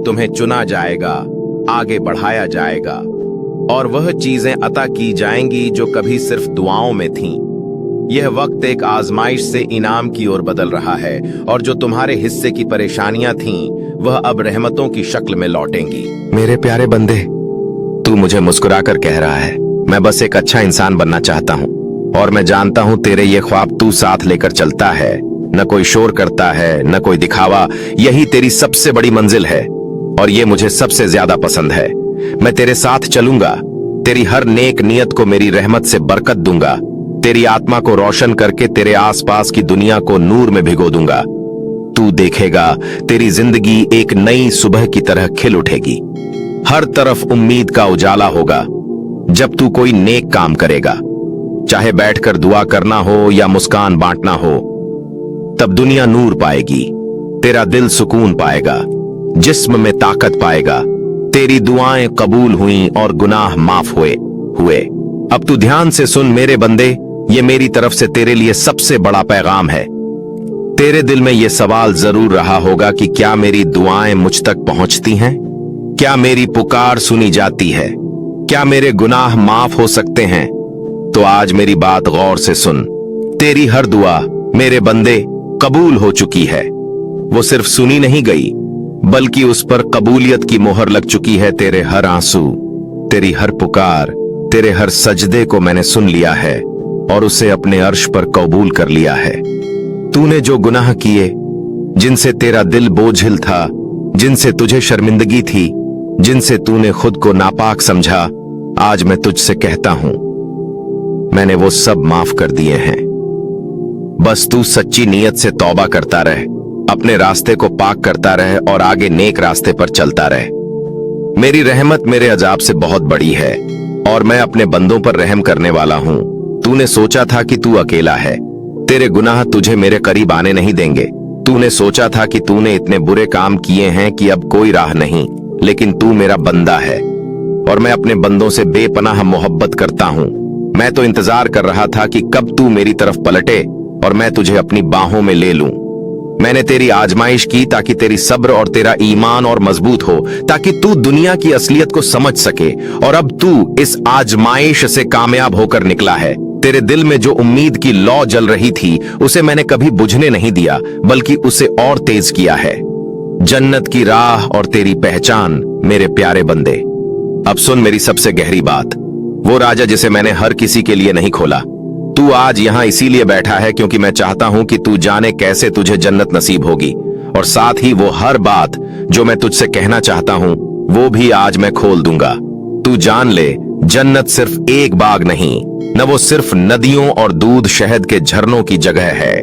तुम्हें चुना जाएगा, आगे बढ़ाया जाएगा और वह चीजें अता की जाएंगी जो कभी सिर्फ दुआओं में थीं। यह वक्त एक आजमाइश से इनाम की ओर बदल रहा है और जो तुम्हारे हिस्से की परेशानियां थीं वह अब रहमतों की शक्ल में लौटेंगी। मेरे प्यारे बंदे, तू मुझे मुस्कुराकर कह रहा है मैं बस एक अच्छा इंसान बनना चाहता हूँ, और मैं जानता हूँ तेरे ये ख्वाब तू साथ लेकर चलता है। न कोई शोर करता है, न कोई दिखावा। यही तेरी सबसे बड़ी मंजिल है और ये मुझे सबसे ज्यादा पसंद है। मैं तेरे साथ चलूंगा, तेरी हर नेक नियत को मेरी रहमत से बरकत दूंगा, तेरी आत्मा को रोशन करके तेरे आसपास की दुनिया को नूर में भिगो दूंगा। तू देखेगा तेरी जिंदगी एक नई सुबह की तरह खिल उठेगी। हर तरफ उम्मीद का उजाला होगा जब तू कोई नेक काम करेगा, चाहे बैठकर दुआ करना हो या मुस्कान बांटना हो। तब दुनिया नूर पाएगी, तेरा दिल सुकून पाएगा, जिस्म में ताकत पाएगा। तेरी दुआएं कबूल हुई और गुनाह माफ हुए। अब तू ध्यान से सुन मेरे बंदे, ये मेरी तरफ से तेरे लिए सबसे बड़ा पैगाम है। तेरे दिल में ये सवाल जरूर रहा होगा कि क्या मेरी दुआएं मुझ तक पहुंचती हैं? क्या मेरी पुकार सुनी जाती है? क्या मेरे गुनाह माफ हो सकते हैं? तो आज मेरी बात गौर से सुन। तेरी हर दुआ मेरे बंदे कबूल हो चुकी है। वो सिर्फ सुनी नहीं गई बल्कि उस पर कबूलियत की मोहर लग चुकी है। तेरे हर आंसू, तेरी हर पुकार, तेरे हर सजदे को मैंने सुन लिया है और उसे अपने अर्श पर कबूल कर लिया है। तूने जो गुनाह किए, जिनसे तेरा दिल बोझिल था, जिनसे तुझे शर्मिंदगी थी, जिनसे तूने खुद को नापाक समझा, आज मैं तुझसे कहता हूं मैंने वो सब माफ कर दिए हैं। बस तू सच्ची नीयत से तौबा करता रहे, अपने रास्ते को पाक करता रहे और आगे नेक रास्ते पर चलता रहे। मेरी रहमत मेरे अजाब से बहुत बड़ी है और मैं अपने बंदों पर रहम करने वाला हूं। तूने सोचा था कि तू अकेला है, तेरे गुनाह तुझे मेरे करीब आने नहीं देंगे। तूने सोचा था कि तूने इतने बुरे काम किए हैं कि अब कोई राह नहीं, लेकिन तू मेरा बंदा है और मैं अपने बंदों से बेपनाह मोहब्बत करता हूं। मैं तो इंतजार कर रहा था कि कब तू मेरी तरफ पलटे और मैं तुझे अपनी बाहों में ले लूं। मैंने तेरी आजमाइश की ताकि तेरी सब्र और तेरा ईमान और मजबूत हो, ताकि तू दुनिया की असलियत को समझ सके। और अब तू इस आजमाइश से कामयाब होकर निकला है। तेरे दिल में जो उम्मीद की लौ जल रही थी उसे मैंने कभी बुझने नहीं दिया, बल्कि उसे और तेज किया है। जन्नत की राह और तेरी पहचान मेरे प्यारे बंदे। अब सुन मेरी सबसे गहरी बात। वो राजा जिसे मैंने हर किसी के लिए नहीं खोला, तू आज यहां इसीलिए बैठा है क्योंकि मैं चाहता हूं कि तू जाने कैसे तुझे जन्नत नसीब होगी। और साथ ही वो हर बात जो मैं तुझसे कहना चाहता हूं वो भी आज मैं खोल दूंगा। तू जान ले, जन्नत सिर्फ एक बाग नहीं, न वो सिर्फ नदियों और दूध शहद के झरनों की जगह है।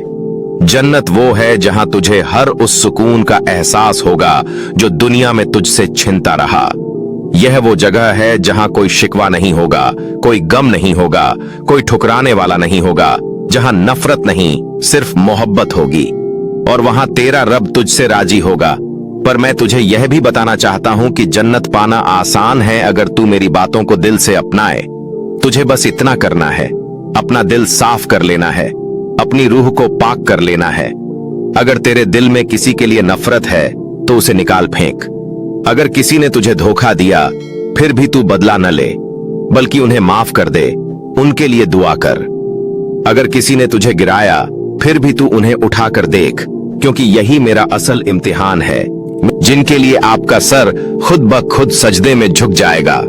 जन्नत वो है जहां तुझे हर उस सुकून का एहसास होगा जो दुनिया में तुझसे छिनता रहा। यह वो जगह है जहां कोई शिकवा नहीं होगा, कोई गम नहीं होगा, कोई ठुकराने वाला नहीं होगा, जहां नफरत नहीं सिर्फ मोहब्बत होगी। और वहां तेरा रब तुझसे राजी होगा। पर मैं तुझे यह भी बताना चाहता हूं कि जन्नत पाना आसान है अगर तू मेरी बातों को दिल से अपनाए। तुझे बस इतना करना है, अपना दिल साफ कर लेना है, अपनी रूह को पाक कर लेना है। अगर तेरे दिल में किसी के लिए नफरत है तो उसे निकाल फेंक। अगर किसी ने तुझे धोखा दिया फिर भी तू बदला न ले, बल्कि उन्हें माफ कर दे, उनके लिए दुआ कर। अगर किसी ने तुझे गिराया फिर भी तू उन्हें उठाकर देख, क्योंकि यही मेरा असल इम्तिहान है, जिनके लिए आपका सर खुद ब खुद सजदे में झुक जाएगा।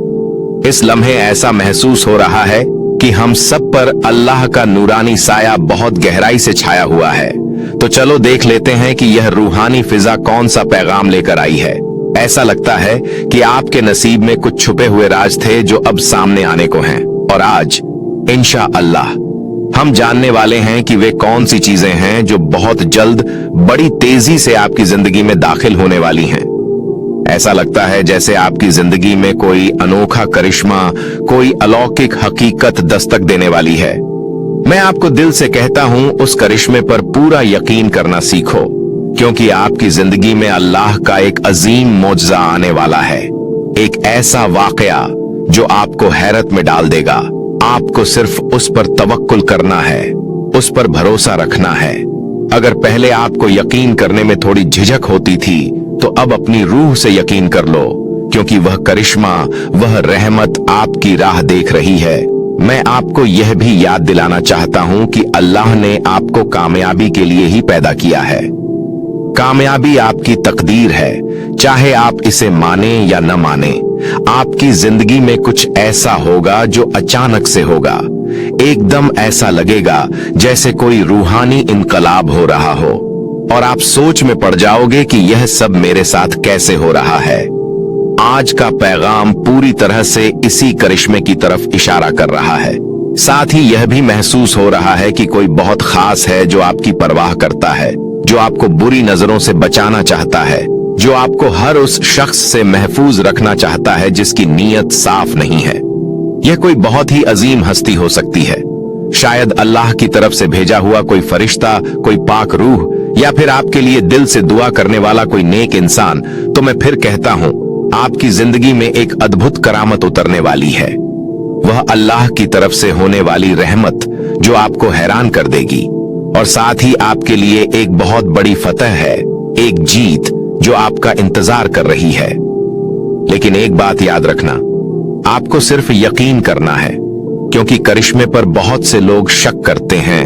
इस लम्हे ऐसा महसूस हो रहा है कि हम सब पर अल्लाह का नूरानी साया बहुत गहराई से छाया हुआ है। तो चलो देख लेते हैं कि यह रूहानी फिजा कौन सा पैगाम लेकर आई है। ऐसा लगता है कि आपके नसीब में कुछ छुपे हुए राज थे जो अब सामने आने को हैं, और आज इंशा अल्लाह हम जानने वाले हैं कि वे कौन सी चीजें हैं जो बहुत जल्द बड़ी तेजी से आपकी जिंदगी में दाखिल होने वाली हैं। ऐसा लगता है जैसे आपकी जिंदगी में कोई अनोखा करिश्मा, कोई अलौकिक हकीकत दस्तक देने वाली है। मैं आपको दिल से कहता हूं, उस करिश्मे पर पूरा यकीन करना सीखो, क्योंकि आपकी जिंदगी में अल्लाह का एक अजीम मौजज़ा आने वाला है। एक ऐसा वाकया जो आपको हैरत में डाल देगा। आपको सिर्फ उस पर तवक्कुल करना है, उस पर भरोसा रखना है। अगर पहले आपको यकीन करने में थोड़ी झिझक होती थी, तो अब अपनी रूह से यकीन कर लो, क्योंकि वह करिश्मा, वह रहमत आपकी राह देख रही है। मैं आपको यह भी याद दिलाना चाहता हूं कि अल्लाह ने आपको कामयाबी के लिए ही पैदा किया है। कामयाबी आपकी तकदीर है, चाहे आप इसे माने या न माने। आपकी जिंदगी में कुछ ऐसा होगा जो अचानक से होगा। एकदम ऐसा लगेगा जैसे कोई रूहानी इनकलाब हो रहा हो, और आप सोच में पड़ जाओगे कि यह सब मेरे साथ कैसे हो रहा है। आज का पैगाम पूरी तरह से इसी करिश्मे की तरफ इशारा कर रहा है। साथ ही यह भी महसूस हो रहा है कि कोई बहुत खास है जो आपकी परवाह करता है, जो आपको बुरी नजरों से बचाना चाहता है, जो आपको हर उस शख्स से महफूज रखना चाहता है जिसकी नीयत साफ नहीं है। यह कोई बहुत ही अजीम हस्ती हो सकती है, शायद अल्लाह की तरफ से भेजा हुआ कोई फरिश्ता, कोई पाक रूह, या फिर आपके लिए दिल से दुआ करने वाला कोई नेक इंसान। तो मैं फिर कहता हूं, आपकी जिंदगी में एक अद्भुत करामत उतरने वाली है। वह अल्लाह की तरफ से होने वाली रहमत जो आपको हैरान कर देगी, और साथ ही आपके लिए एक बहुत बड़ी फतह है, एक जीत जो आपका इंतजार कर रही है। लेकिन एक बात याद रखना, आपको सिर्फ यकीन करना है, क्योंकि करिश्मे पर बहुत से लोग शक करते हैं,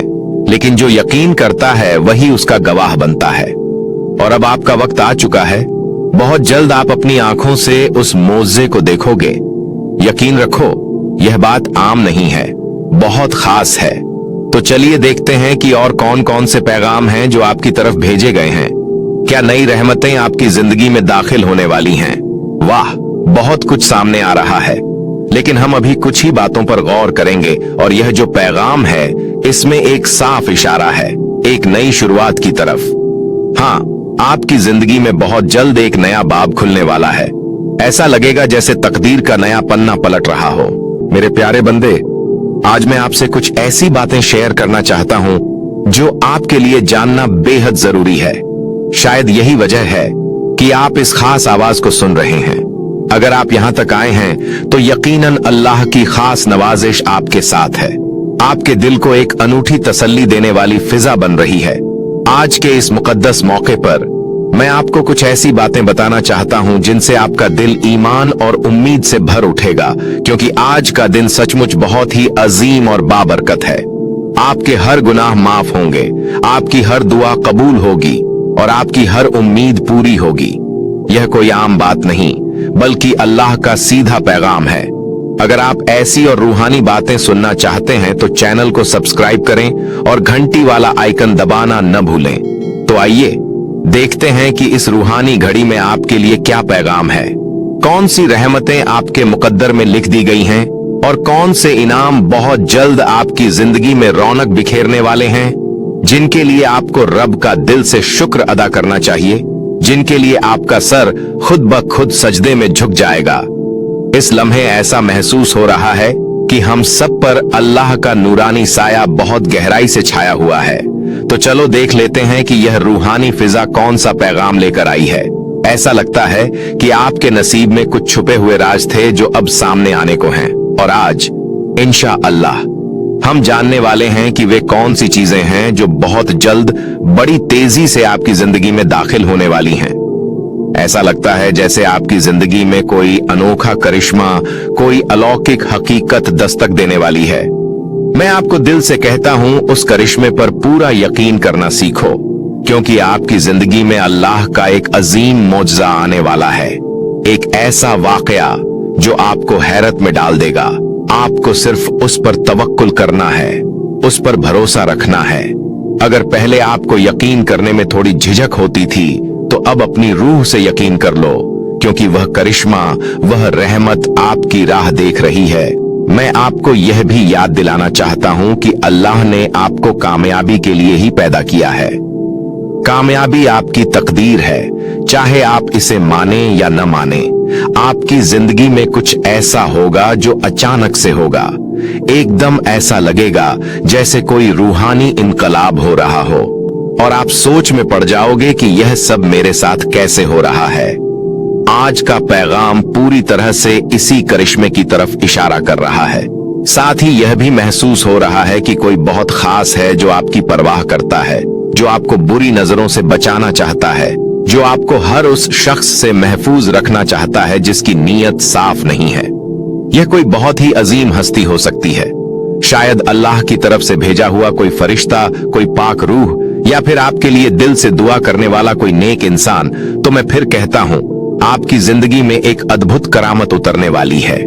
लेकिन जो यकीन करता है वही उसका गवाह बनता है। और अब आपका वक्त आ चुका है। बहुत जल्द आप अपनी आंखों से उस मोज़े को देखोगे। यकीन रखो, यह बात आम नहीं है, बहुत खास है। तो चलिए देखते हैं कि और कौन कौन से पैगाम हैं जो आपकी तरफ भेजे गए हैं। क्या नई रहमतें आपकी जिंदगी में दाखिल होने वाली हैं? वाह, बहुत कुछ सामने आ रहा है। लेकिन हम अभी कुछ ही बातों पर गौर करेंगे, और यह जो पैगाम है इसमें एक साफ इशारा है, एक नई शुरुआत की तरफ। हाँ, आपकी जिंदगी में बहुत जल्द एक नया बाब खुलने वाला है। ऐसा लगेगा जैसे तकदीर का नया पन्ना पलट रहा हो। मेरे प्यारे बंदे, आज मैं आपसे कुछ ऐसी बातें शेयर करना चाहता हूं जो आपके लिए जानना बेहद जरूरी है। शायद यही वजह है कि आप इस खास आवाज को सुन रहे हैं। अगर आप यहां तक आए हैं तो यकीनन अल्लाह की खास नवाजिश आपके साथ है। आपके दिल को एक अनूठी तसल्ली देने वाली फिजा बन रही है। आज के इस मुकद्दस मौके पर मैं आपको कुछ ऐसी बातें बताना चाहता हूं जिनसे आपका दिल ईमान और उम्मीद से भर उठेगा, क्योंकि आज का दिन सचमुच बहुत ही अजीम और बाबरकत है। आपके हर गुनाह माफ होंगे, आपकी हर दुआ कबूल होगी, और आपकी हर उम्मीद पूरी होगी। यह कोई आम बात नहीं, बल्कि अल्लाह का सीधा पैगाम है। अगर आप ऐसी और रूहानी बातें सुनना चाहते हैं तो चैनल को सब्सक्राइब करें और घंटी वाला आइकन दबाना न भूलें। तो आइए देखते हैं कि इस रूहानी घड़ी में आपके लिए क्या पैगाम है। कौन सी रहमतें आपके मुकद्दर में लिख दी गई हैं, और कौन से इनाम बहुत जल्द आपकी जिंदगी में रौनक बिखेरने वाले हैं, जिनके लिए आपको रब का दिल से शुक्र अदा करना चाहिए, जिनके लिए आपका सर खुद ब खुद सजदे में झुक जाएगा। इस लम्हे ऐसा महसूस हो रहा है कि हम सब पर अल्लाह का नूरानी साया बहुत गहराई से छाया हुआ है। तो चलो देख लेते हैं कि यह रूहानी फिजा कौन सा पैगाम लेकर आई है। ऐसा लगता है कि आपके नसीब में कुछ छुपे हुए राज थे जो अब सामने आने को हैं, और आज इंशा अल्लाह हम जानने वाले हैं कि वे कौन सी चीजें हैं जो बहुत जल्द बड़ी तेजी से आपकी जिंदगी में दाखिल होने वाली हैं। ऐसा लगता है जैसे आपकी जिंदगी में कोई अनोखा करिश्मा, कोई अलौकिक हकीकत दस्तक देने वाली है। मैं आपको दिल से कहता हूं, उस करिश्मे पर पूरा यकीन करना सीखो, क्योंकि आपकी जिंदगी में अल्लाह का एक अजीम मौजज़ा आने वाला है। एक ऐसा वाकया जो आपको हैरत में डाल देगा। आपको सिर्फ उस पर तवक्कुल करना है, उस पर भरोसा रखना है। अगर पहले आपको यकीन करने में थोड़ी झिझक होती थी, तो अब अपनी रूह से यकीन कर लो, क्योंकि वह करिश्मा, वह रहमत आपकी राह देख रही है। मैं आपको यह भी याद दिलाना चाहता हूं कि अल्लाह ने आपको कामयाबी के लिए ही पैदा किया है। कामयाबी आपकी तकदीर है, चाहे आप इसे माने या न माने। आपकी जिंदगी में कुछ ऐसा होगा जो अचानक से होगा, एकदम ऐसा लगेगा जैसे कोई रूहानी इनकलाब हो रहा हो, और आप सोच में पड़ जाओगे कि यह सब मेरे साथ कैसे हो रहा है। आज का पैगाम पूरी तरह से इसी करिश्मे की तरफ इशारा कर रहा है। साथ ही यह भी महसूस हो रहा है कि कोई बहुत खास है जो आपकी परवाह करता है, जो आपको बुरी नजरों से बचाना चाहता है, जो आपको हर उस शख्स से महफूज रखना चाहता है जिसकी नीयत साफ नहीं है। यह कोई बहुत ही अजीम हस्ती हो सकती है, शायद अल्लाह की तरफ से भेजा हुआ कोई फरिश्ता, कोई पाक रूह, या फिर आपके लिए दिल से दुआ करने वाला कोई नेक इंसान। तो मैं फिर कहता हूं, आपकी जिंदगी में एक अद्भुत करामत उतरने वाली है।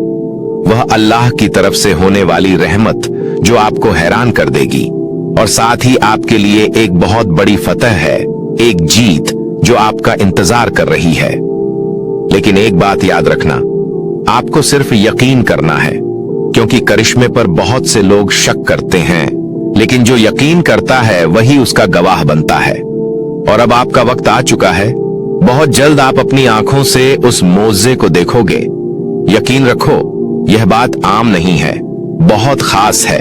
वह अल्लाह की तरफ से होने वाली रहमत जो आपको हैरान कर देगी, और साथ ही आपके लिए एक बहुत बड़ी फतह है, एक जीत जो आपका इंतजार कर रही है। लेकिन एक बात याद रखना, आपको सिर्फ यकीन करना है, क्योंकि करिश्मे पर बहुत से लोग शक करते हैं, लेकिन जो यकीन करता है वही उसका गवाह बनता है। और अब आपका वक्त आ चुका है, बहुत जल्द आप अपनी आंखों से उस मोज़े को देखोगे। यकीन रखो, यह बात आम नहीं है, बहुत खास है।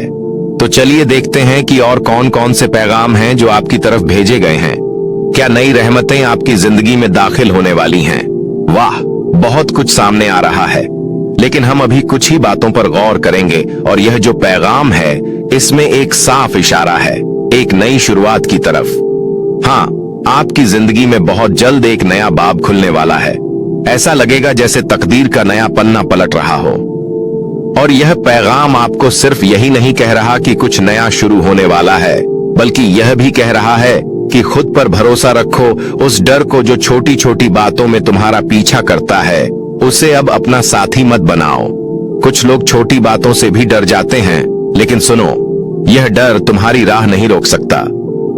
तो चलिए देखते हैं कि और कौन कौन से पैगाम हैं जो आपकी तरफ भेजे गए हैं। क्या नई रहमतें आपकी जिंदगी में दाखिल होने वाली हैं? वाह, बहुत कुछ सामने आ रहा है, लेकिन हम अभी कुछ ही बातों पर गौर करेंगे। और यह जो पैगाम है, इसमें एक साफ इशारा है, एक नई शुरुआत की तरफ। हाँ, आपकी जिंदगी में बहुत जल्द एक नया बाब खुलने वाला है। ऐसा लगेगा जैसे तकदीर का नया पन्ना पलट रहा हो। और यह पैगाम आपको सिर्फ यही नहीं कह रहा कि कुछ नया शुरू होने वाला है, बल्कि यह भी कह रहा है कि खुद पर भरोसा रखो। उस डर को जो छोटी छोटी बातों में तुम्हारा पीछा करता है, उसे अब अपना साथी मत बनाओ। कुछ लोग छोटी बातों से भी डर जाते हैं, लेकिन सुनो, यह डर तुम्हारी राह नहीं रोक सकता,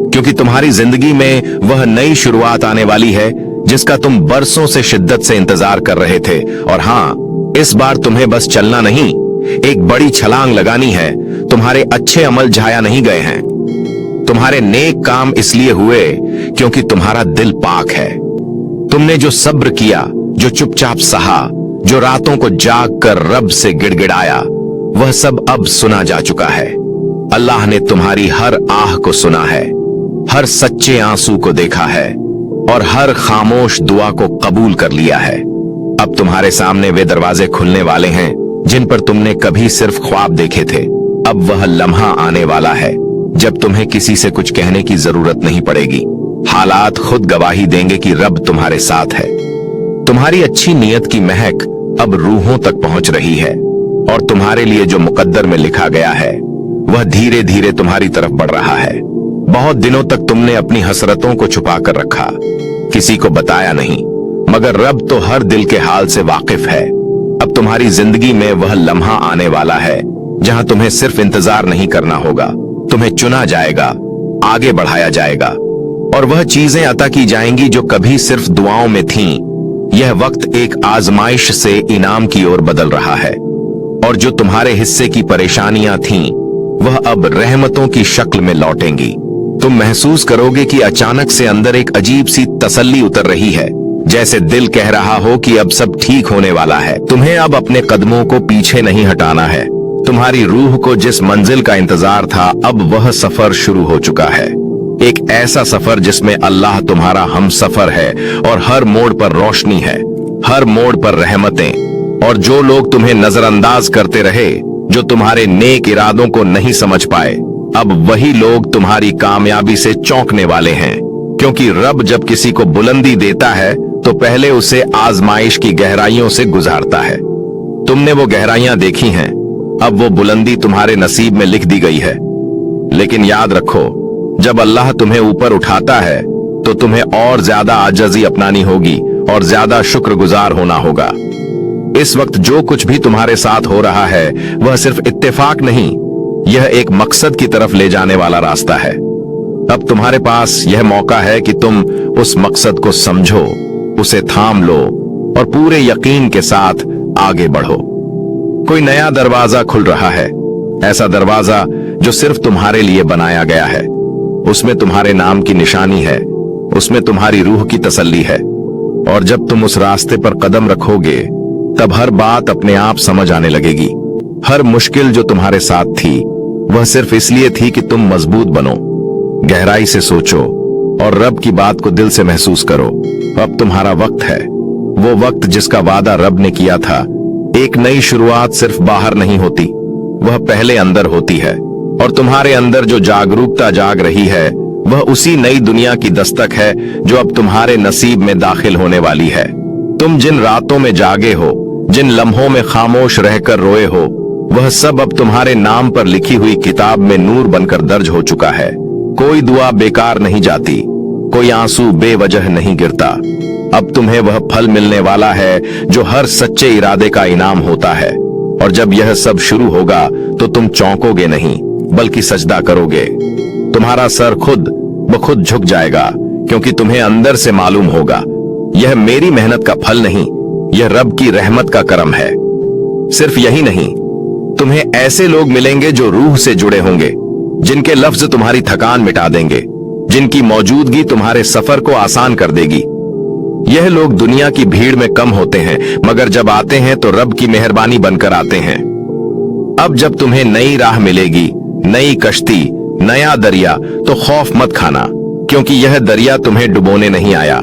क्योंकि तुम्हारी जिंदगी में वह नई शुरुआत आने वाली है जिसका तुम बरसों से शिद्दत से इंतजार कर रहे थे। और हाँ, इस बार तुम्हें बस चलना नहीं, एक बड़ी छलांग लगानी है। तुम्हारे अच्छे अमल जाया नहीं गए हैं, तुम्हारे नेक काम इसलिए हुए क्योंकि तुम्हारा दिल पाक है। तुमने जो सब्र किया, जो चुपचाप सहा, जो रातों को जाग कर रब से गिड़गिड़ाया, वह सब अब सुना जा चुका है। अल्लाह ने तुम्हारी हर आह को सुना है, हर सच्चे आंसू को देखा है, और हर खामोश दुआ को कबूल कर लिया है। अब तुम्हारे सामने वे दरवाजे खुलने वाले हैं जिन पर तुमने कभी सिर्फ ख्वाब देखे थे। अब वह लम्हा आने वाला है जब तुम्हें किसी से कुछ कहने की जरूरत नहीं पड़ेगी। हालात खुद गवाही देंगे कि रब तुम्हारे साथ है। तुम्हारी अच्छी नीयत की महक अब रूहों तक पहुंच रही है, और तुम्हारे लिए जो मुकद्दर में लिखा गया है वह धीरे धीरे तुम्हारी तरफ बढ़ रहा है। बहुत दिनों तक तुमने अपनी हसरतों को छुपा कर रखा, किसी को बताया नहीं, मगर रब तो हर दिल के हाल से वाकिफ है। अब तुम्हारी जिंदगी में वह लम्हा आने वाला है जहां तुम्हें सिर्फ इंतजार नहीं करना होगा, तुम्हें चुना जाएगा, आगे बढ़ाया जाएगा, और वह चीजें अता की जाएंगी जो कभी सिर्फ दुआओं में थीं। यह वक्त एक आजमाइश से इनाम की ओर बदल रहा है, और जो तुम्हारे हिस्से की परेशानियां थीं वह अब रहमतों की शक्ल में लौटेंगी। तुम महसूस करोगे कि अचानक से अंदर एक अजीब सी तसल्ली उतर रही है, जैसे दिल कह रहा हो कि अब सब ठीक होने वाला है। तुम्हें अब अपने कदमों को पीछे नहीं हटाना है। तुम्हारी रूह को जिस मंजिल का इंतजार था, अब वह सफर शुरू हो चुका है। एक ऐसा सफर जिसमें अल्लाह तुम्हारा हम सफर है, और हर मोड़ पर रोशनी है, हर मोड़ पर रहमतें। और जो लोग तुम्हें नजरअंदाज करते रहे, जो तुम्हारे नेक इरादों को नहीं समझ पाए, अब वही लोग तुम्हारी कामयाबी से चौंकने वाले हैं। क्योंकि रब जब किसी को बुलंदी देता है तो पहले उसे आजमाइश की गहराइयों से गुजारता है। तुमने वो गहराइयां देखी हैं, अब वो बुलंदी तुम्हारे नसीब में लिख दी गई है। लेकिन याद रखो, जब अल्लाह तुम्हें ऊपर उठाता है तो तुम्हें और ज्यादा आजज़ी अपनानी होगी और ज्यादा शुक्रगुजार होना होगा। इस वक्त जो कुछ भी तुम्हारे साथ हो रहा है वह सिर्फ इत्तेफाक नहीं, यह एक मकसद की तरफ ले जाने वाला रास्ता है। अब तुम्हारे पास यह मौका है कि तुम उस मकसद को समझो, उसे थाम लो और पूरे यकीन के साथ आगे बढ़ो। कोई नया दरवाजा खुल रहा है, ऐसा दरवाजा जो सिर्फ तुम्हारे लिए बनाया गया है। उसमें तुम्हारे नाम की निशानी है, उसमें तुम्हारी रूह की तसल्ली है। और जब तुम उस रास्ते पर कदम रखोगे तब हर बात अपने आप समझ आने लगेगी। हर मुश्किल जो तुम्हारे साथ थी वह सिर्फ इसलिए थी कि तुम मजबूत बनो। गहराई से सोचो और रब की बात को दिल से महसूस करो। अब तुम्हारा वक्त है, वो वक्त जिसका वादा रब ने किया था। एक नई शुरुआत सिर्फ बाहर नहीं होती, वह पहले अंदर होती है। और तुम्हारे अंदर जो जागरूकता जाग रही है वह उसी नई दुनिया की दस्तक है जो अब तुम्हारे नसीब में दाखिल होने वाली है। तुम जिन रातों में जागे हो, जिन लम्हों में खामोश रहकर रोए हो, वह सब अब तुम्हारे नाम पर लिखी हुई किताब में नूर बनकर दर्ज हो चुका है। कोई दुआ बेकार नहीं जाती, कोई आंसू बेवजह नहीं गिरता। अब तुम्हें वह फल मिलने वाला है जो हर सच्चे इरादे का इनाम होता है। और जब यह सब शुरू होगा तो तुम चौंकोगे नहीं बल्कि सजदा करोगे। तुम्हारा सर खुद ब खुद झुक जाएगा, क्योंकि तुम्हें अंदर से मालूम होगा यह मेरी मेहनत का फल नहीं, यह रब की रहमत का करम है। सिर्फ यही नहीं, तुम्हें ऐसे लोग मिलेंगे जो रूह से जुड़े होंगे, जिनके लफ्ज तुम्हारी थकान मिटा देंगे, जिनकी मौजूदगी तुम्हारे सफर को आसान कर देगी। यह लोग दुनिया की भीड़ में कम होते हैं, मगर जब आते हैं तो रब की मेहरबानी बनकर आते हैं। अब जब तुम्हें नई राह मिलेगी, नई कश्ती, नया दरिया, तो खौफ मत खाना, क्योंकि यह दरिया तुम्हें डुबोने नहीं आया।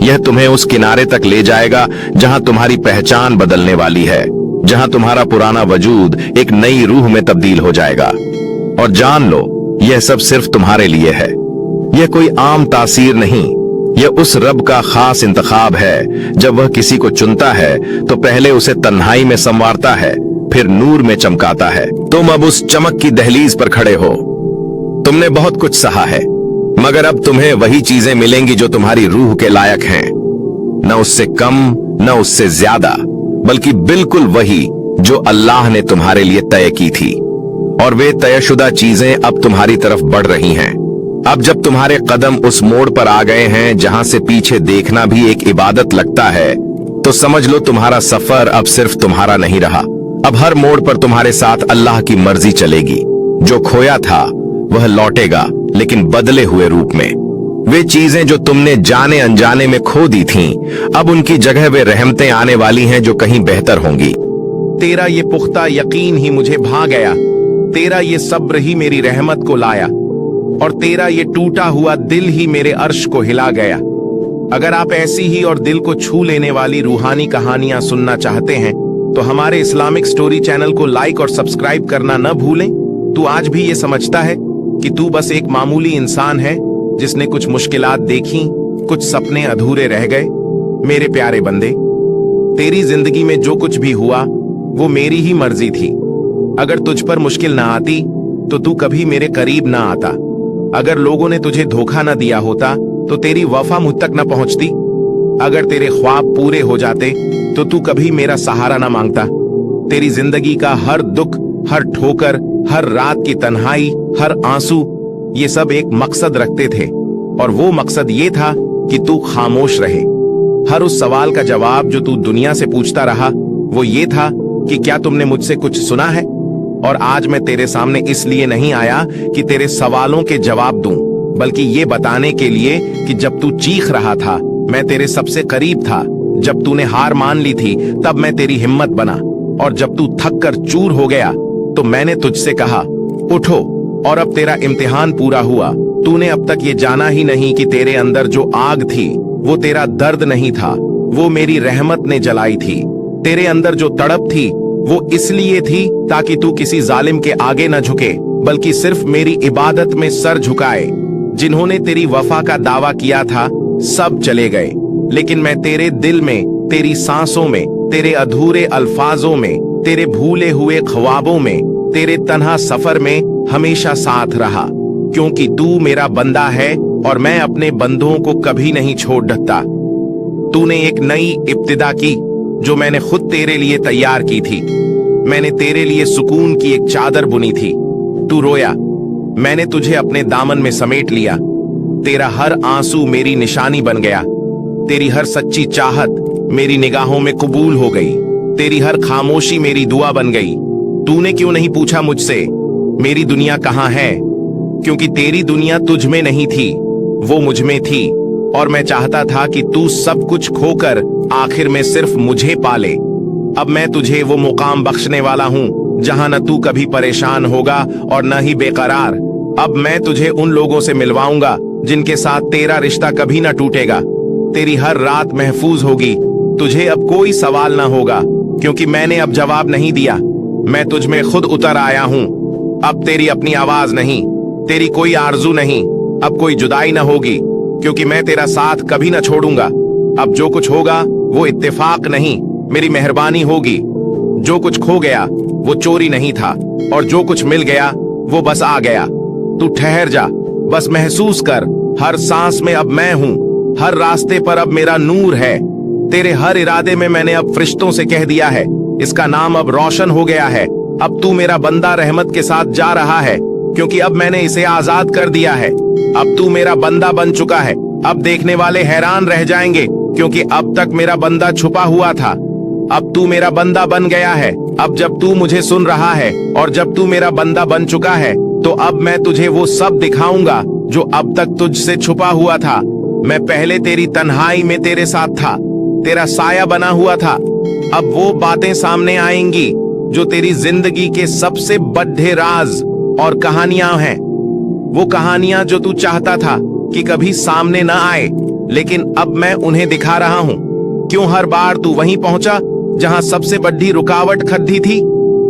यह तुम्हें उस किनारे तक ले जाएगा जहां तुम्हारी पहचान बदलने वाली है, जहां तुम्हारा पुराना वजूद एक नई रूह में तब्दील हो जाएगा। और जान लो, यह सब सिर्फ तुम्हारे लिए है। यह कोई आम तासीर नहीं, यह उस रब का खास इंतखाब है। जब वह किसी को चुनता है तो पहले उसे तन्हाई में संवारता है, फिर नूर में चमकाता है। तुम अब उस चमक की दहलीज पर खड़े हो। तुमने बहुत कुछ सहा है, मगर अब तुम्हें वही चीजें मिलेंगी जो तुम्हारी रूह के लायक हैं। न उससे कम, न उससे ज्यादा, बल्कि बिल्कुल वही जो अल्लाह ने तुम्हारे लिए तय की थी। और वे तयशुदा चीजें अब तुम्हारी तरफ बढ़ रही हैं। अब जब तुम्हारे कदम उस मोड़ पर आ गए हैं जहां से पीछे देखना भी एक इबादत लगता है, तो समझ लो तुम्हारा सफर अब सिर्फ तुम्हारा नहीं रहा। अब हर मोड़ पर तुम्हारे साथ अल्लाह की मर्जी चलेगी। जो खोया था वह लौटेगा, लेकिन बदले हुए रूप में। वे चीजें जो तुमने जाने अनजाने में खो दी थीं, अब उनकी जगह वे रहमतें आने वाली हैं जो कहीं बेहतर होंगी। तेरा ये पुख्ता यकीन ही मुझे भा गया, तेरा ये सब्र ही मेरी रहमत को लाया, और तेरा ये टूटा हुआ दिल ही मेरे अर्श को हिला गया। अगर आप ऐसी ही और दिल को छू लेने वाली रूहानी कहानियां सुनना चाहते हैं तो हमारे इस्लामिक स्टोरी चैनल को लाइक और सब्सक्राइब करना न भूलें। तू आज भी ये समझता है कि तू बस एक मामूली इंसान है जिसने कुछ मुश्किलात देखी, कुछ सपने अधूरे रह गए। मेरे प्यारे बंदे, तेरी जिंदगी में जो कुछ भी हुआ वो मेरी ही मर्जी थी। अगर तुझ पर मुश्किल ना आती तो तू कभी मेरे करीब ना आता। अगर लोगों ने तुझे धोखा ना दिया होता तो तेरी वफा मुझ तक ना पहुंचती। अगर तेरे ख्वाब पूरे हो जाते तो तू कभी मेरा सहारा ना मांगता। तेरी जिंदगी का हर दुख, हर ठोकर, हर रात की तन्हाई, हर आंसू, ये सब एक मकसद रखते थे, और वो मकसद ये था कि तू खामोश रहे। हर उस सवाल का जवाब जो तू दुनिया से पूछता रहा वो ये था कि क्या तुमने मुझसे कुछ सुना है। और आज मैं तेरे सामने इसलिए नहीं आया कि तेरे सवालों के जवाब दूं, बल्कि ये बताने के लिए कि जब तू चीख रहा था मैं तेरे सबसे करीब था। जब तूने हार मान ली थी तब मैं तेरी हिम्मत बना, और जब तू थक कर चूर हो गया तो मैंने तुझसे कहा उठो। और अब तेरा इम्तिहान पूरा हुआ। तूने अब तक ये जाना ही नहीं कि तेरे अंदर जो आग थी वो तेरा दर्द नहीं था, वो मेरी रहमत ने जलाई थी। तेरे अंदर जो तड़प थी वो इसलिए थी ताकि तू किसी जालिम के आगे न झुके, बल्कि सिर्फ मेरी इबादत में सर झुकाए। जिन्होंने तेरी वफा का दावा किया था सब चले गए, लेकिन मैं तेरे दिल में, तेरी सांसों में, तेरे अधूरे अल्फाजों में, तेरे भूले हुए ख्वाबों में, तेरे तन्हा सफर में हमेशा साथ रहा, क्योंकि तू मेरा बंदा है और मैं अपने बंदों को कभी नहीं छोड़ सकता। तूने एक नई इब्तिदा की, जो मैंने खुद तेरे लिए तैयार की थी। मैंने तेरे लिए सुकून की एक चादर बुनी थी। तू रोया, मैंने तुझे अपने दामन में समेट लिया। तेरा हर आंसू मेरी निशानी बन गया। तेरी हर सच्ची चाहत मेरी निगाहों में कबूल हो गई। तेरी हर खामोशी मेरी दुआ बन गई। तूने क्यों नहीं पूछा मुझसे मेरी दुनिया कहाँ है? क्योंकि तेरी दुनिया तुझ में नहीं थी, वो मुझ में थी। और मैं चाहता था कि तू सब कुछ खोकर आखिर में सिर्फ मुझे पाले। अब मैं तुझे वो मुकाम बख्शने वाला हूँ जहां न तू कभी परेशान होगा और न ही बेकरार। अब मैं तुझे उन लोगों से मिलवाऊंगा जिनके साथ तेरा रिश्ता कभी न टूटेगा। तेरी हर रात महफूज होगी। तुझे अब कोई सवाल ना होगा, क्योंकि मैंने अब जवाब नहीं दिया। मैं तुझ में खुद उतर आया हूँ। अब तेरी अपनी आवाज नहीं, तेरी कोई आरजू नहीं, अब कोई जुदाई न होगी, क्योंकि मैं तेरा साथ कभी न छोड़ूंगा। अब जो कुछ होगा वो इत्तेफाक नहीं, मेरी मेहरबानी होगी। जो कुछ खो गया वो चोरी नहीं था, और जो कुछ मिल गया वो बस आ गया। तू ठहर जा, बस महसूस कर, हर सांस में अब मैं हूँ, हर रास्ते पर अब मेरा नूर है। तेरे हर इरादे में मैंने अब फरिश्तों से कह दिया है, इसका नाम अब रोशन हो गया है। अब तू मेरा बंदा रहमत के साथ जा रहा है, क्योंकि अब मैंने इसे आजाद कर दिया है। अब तू मेरा बंदा बन चुका है। अब देखने वाले हैरान रह जाएंगे, क्योंकि अब तक मेरा बंदा छुपा हुआ था। अब तू मेरा बंदा बन गया है। अब जब तू मुझे सुन रहा है और जब तू मेरा बंदा बन चुका है, तो अब मैं तुझे वो सब दिखाऊंगा जो अब तक तुझसे छुपा हुआ था। मैं पहले तेरी तन्हाई में तेरे साथ था, तेरा साया बना हुआ था। अब वो बातें सामने आएंगी जो तेरी जिंदगी के सबसे बड़े राज और कहानियां हैं। वो कहानियां जो तू चाहता था कि कभी सामने न आए, लेकिन अब मैं उन्हें दिखा रहा हूं। क्यों हर बार तू वहीं पहुंचा जहां सबसे बड़ी रुकावट खड़ी थी?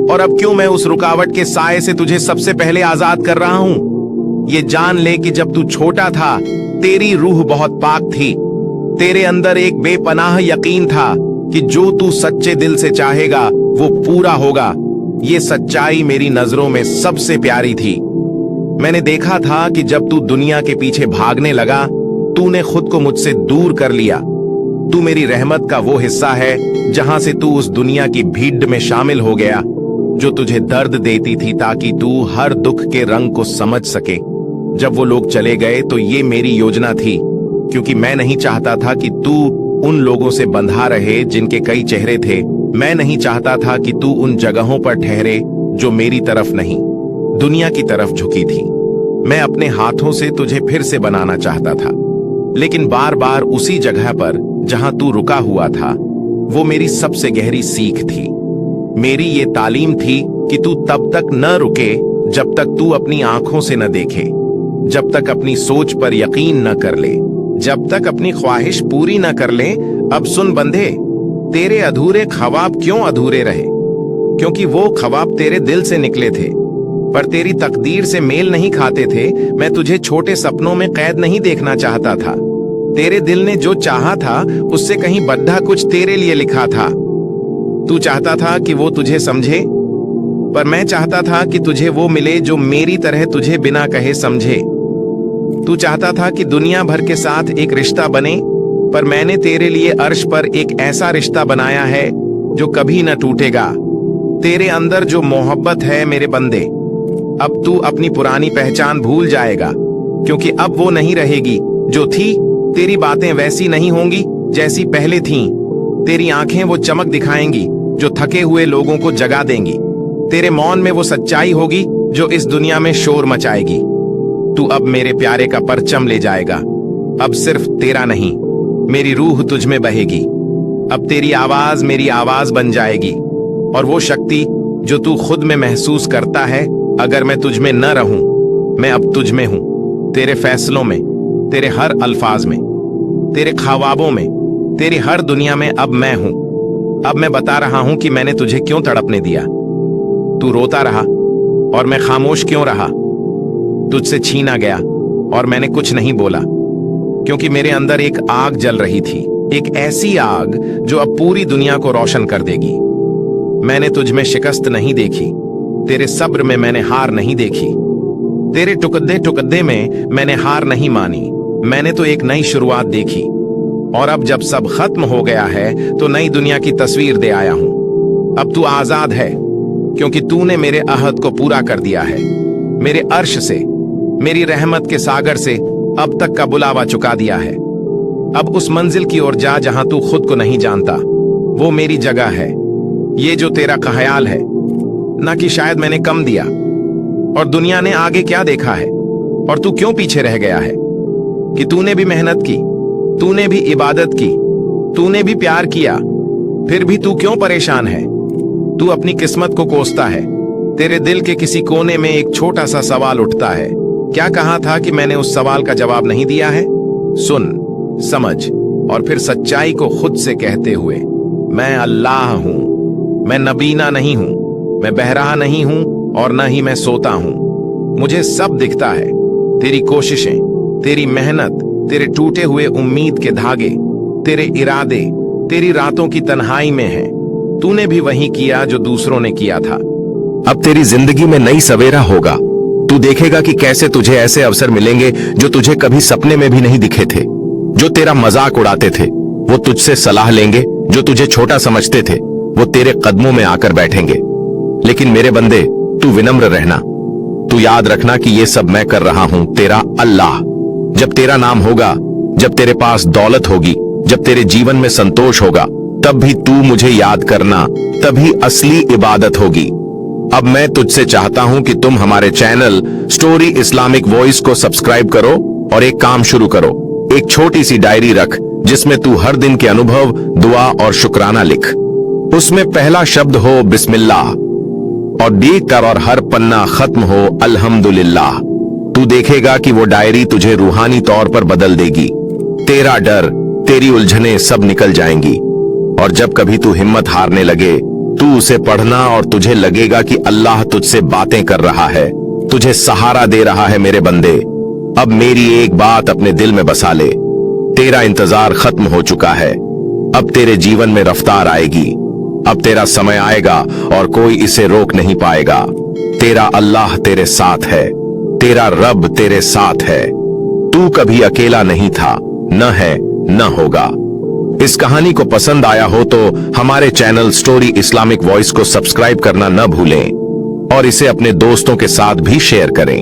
और अब क्यों मैं उस रुकावट के साए से तुझे सबसे पहले आजाद कर रहा हूं? ये जान ले कि जब तू छोटा था, तेरी रूह बहुत पाक थी। तेरे अंदर एक बेपनाह यकीन था कि जो तू सच्चे दिल से चाहेगा वो पूरा होगा। ये सच्चाई मेरी नजरों में सबसे प्यारी थी। मैंने देखा था कि जब तू दुनिया के पीछे भागने लगा, तूने खुद को मुझसे दूर कर लिया। तू मेरी रहमत का वो हिस्सा है जहां से तू उस दुनिया की भीड़ में शामिल हो गया जो तुझे दर्द देती थी, ताकि तू हर दुख के रंग को समझ सके। जब वो लोग चले गए तो ये मेरी योजना थी, क्योंकि मैं नहीं चाहता था कि तू उन लोगों से बंधा रहे जिनके कई चेहरे थे। मैं नहीं चाहता था कि तू उन जगहों पर ठहरे जो मेरी तरफ नहीं, दुनिया की तरफ झुकी थी। मैं अपने हाथों से तुझे फिर से बनाना चाहता था, लेकिन बार बार उसी जगह पर जहां तू रुका हुआ था। वो मेरी सबसे गहरी सीख थी। मेरी ये तालीम थी कि तू तब तक न रुके जब तक तू अपनी आंखों से न देखे, जब तक अपनी सोच पर यकीन न कर ले, जब तक अपनी ख्वाहिश पूरी न कर ले। अब सुन बंधे, तेरे अधूरे ख्वाब क्यों अधूरे रहे? क्योंकि वो ख्वाब तेरे दिल से निकले थे, पर तेरी तकदीर से मेल नहीं खाते थे। मैं तुझे छोटे सपनों में कैद नहीं देखना चाहता था। तेरे दिल ने जो चाहा था उससे कहीं बड़ा कुछ तेरे लिए लिखा था। तू चाहता था कि वो तुझे समझे, पर मैं चाहता था कि तुझे वो मिले जो मेरी तरह तुझे बिना कहे समझे। तू चाहता था कि दुनिया भर के साथ एक रिश्ता बने, पर मैंने तेरे लिए अर्श पर एक ऐसा रिश्ता बनाया है जो कभी न टूटेगा। तेरे अंदर जो मोहब्बत है मेरे बंदे, अब तू अपनी पुरानी पहचान भूल जाएगा, क्योंकि अब वो नहीं रहेगी जो थी। तेरी बातें वैसी नहीं होंगी जैसी पहले थीं। तेरी आंखें वो चमक दिखाएंगी जो थके हुए लोगों को जगा देंगी। तेरे मौन में वो सच्चाई होगी जो इस दुनिया में शोर मचाएगी। तू अब मेरे प्यारे का परचम ले जाएगा। अब सिर्फ तेरा नहीं, मेरी रूह तुझ में बहेगी। अब तेरी आवाज मेरी आवाज बन जाएगी, और वो शक्ति जो तू खुद में महसूस करता है, अगर मैं तुझ में न रहूं, मैं अब तुझ में हूं। तेरे फैसलों में, तेरे हर अल्फाज में, तेरे ख्वाबों में, तेरी हर दुनिया में अब मैं हूं। अब मैं बता रहा हूं कि मैंने तुझे क्यों तड़पने दिया। तू रोता रहा और मैं खामोश क्यों रहा। तुझसे छीना गया और मैंने कुछ नहीं बोला, क्योंकि मेरे अंदर एक आग जल रही थी, एक ऐसी आग जो अब पूरी दुनिया को रोशन कर देगी। मैंने तुझ में शिकस्त नहीं देखी, तेरे सब्र में मैंने हार नहीं देखी, तेरे टुकड़े टुकड़े में मैंने हार नहीं मानी। मैंने तो एक नई शुरुआत देखी। और अब जब सब खत्म हो गया है तो नई दुनिया की तस्वीर दे आया हूं। अब तू आजाद है, क्योंकि तूने मेरे अहद को पूरा कर दिया है। मेरे अर्श से, मेरी रहमत के सागर से अब तक का बुलावा चुका दिया है। अब उस मंजिल की ओर जा जहां तू खुद को नहीं जानता, वो मेरी जगह है। ये जो तेरा ख्याल है ना कि शायद मैंने कम दिया और दुनिया ने आगे क्या देखा है और तू क्यों पीछे रह गया है, कि तूने भी मेहनत की, तूने भी इबादत की, तूने भी प्यार किया, फिर भी तू क्यों परेशान है? तू अपनी किस्मत को कोसता है। तेरे दिल के किसी कोने में एक छोटा सा सवाल उठता है, क्या कहा था कि मैंने उस सवाल का जवाब नहीं दिया है? सुन, समझ और फिर सच्चाई को खुद से कहते हुए, मैं अल्लाह हूं, मैं नबीना नहीं हूं, मैं बहरा नहीं हूं और न ही मैं सोता हूं। मुझे सब दिखता है, तेरी कोशिशें, तेरी मेहनत, तेरे टूटे हुए उम्मीद के धागे, तेरे इरादे, तेरी रातों की तन्हाई में हैं। तूने भी वही किया जो दूसरों ने किया था। अब तेरी जिंदगी में नई सवेरा होगा। तू देखेगा कि कैसे तुझे ऐसे अवसर मिलेंगे जो तुझे कभी सपने में भी नहीं दिखे थे। जो तेरा मजाक उड़ाते थे वो तुझसे सलाह लेंगे, जो तुझे छोटा समझते थे वो तेरे कदमों में आकर बैठेंगे। लेकिन मेरे बंदे, तू विनम्र रहना। तू याद रखना कि ये सब मैं कर रहा हूं, तेरा अल्लाह। जब तेरा नाम होगा, जब तेरे पास दौलत होगी, जब तेरे जीवन में संतोष होगा, तब भी तू मुझे याद करना, तभी असली इबादत होगी। अब मैं तुझसे चाहता हूं कि तुम हमारे चैनल स्टोरी इस्लामिक वॉइस को सब्सक्राइब करो और एक काम शुरू करो। एक छोटी सी डायरी रख जिसमें तू हर दिन के अनुभव, दुआ और शुक्राना लिख। उसमें पहला शब्द हो बिस्मिल्लाह और देख कर और हर पन्ना खत्म हो अल्हम्दुलिल्लाह। तू देखेगा कि वो डायरी तुझे रूहानी तौर पर बदल देगी। तेरा डर, तेरी उलझनें सब निकल जाएंगी। और जब कभी तू हिम्मत हारने लगे, तू उसे पढ़ना और तुझे लगेगा कि अल्लाह तुझसे बातें कर रहा है, तुझे सहारा दे रहा है। मेरे बंदे, अब मेरी एक बात अपने दिल में बसा ले, तेरा इंतजार खत्म हो चुका है। अब तेरे जीवन में रफ्तार आएगी। अब तेरा समय आएगा और कोई इसे रोक नहीं पाएगा। तेरा अल्लाह तेरे साथ है, तेरा रब तेरे साथ है। तू कभी अकेला नहीं था, न है, न होगा। इस कहानी को पसंद आया हो तो हमारे चैनल स्टोरी इस्लामिक वॉइस को सब्सक्राइब करना न भूलें और इसे अपने दोस्तों के साथ भी शेयर करें।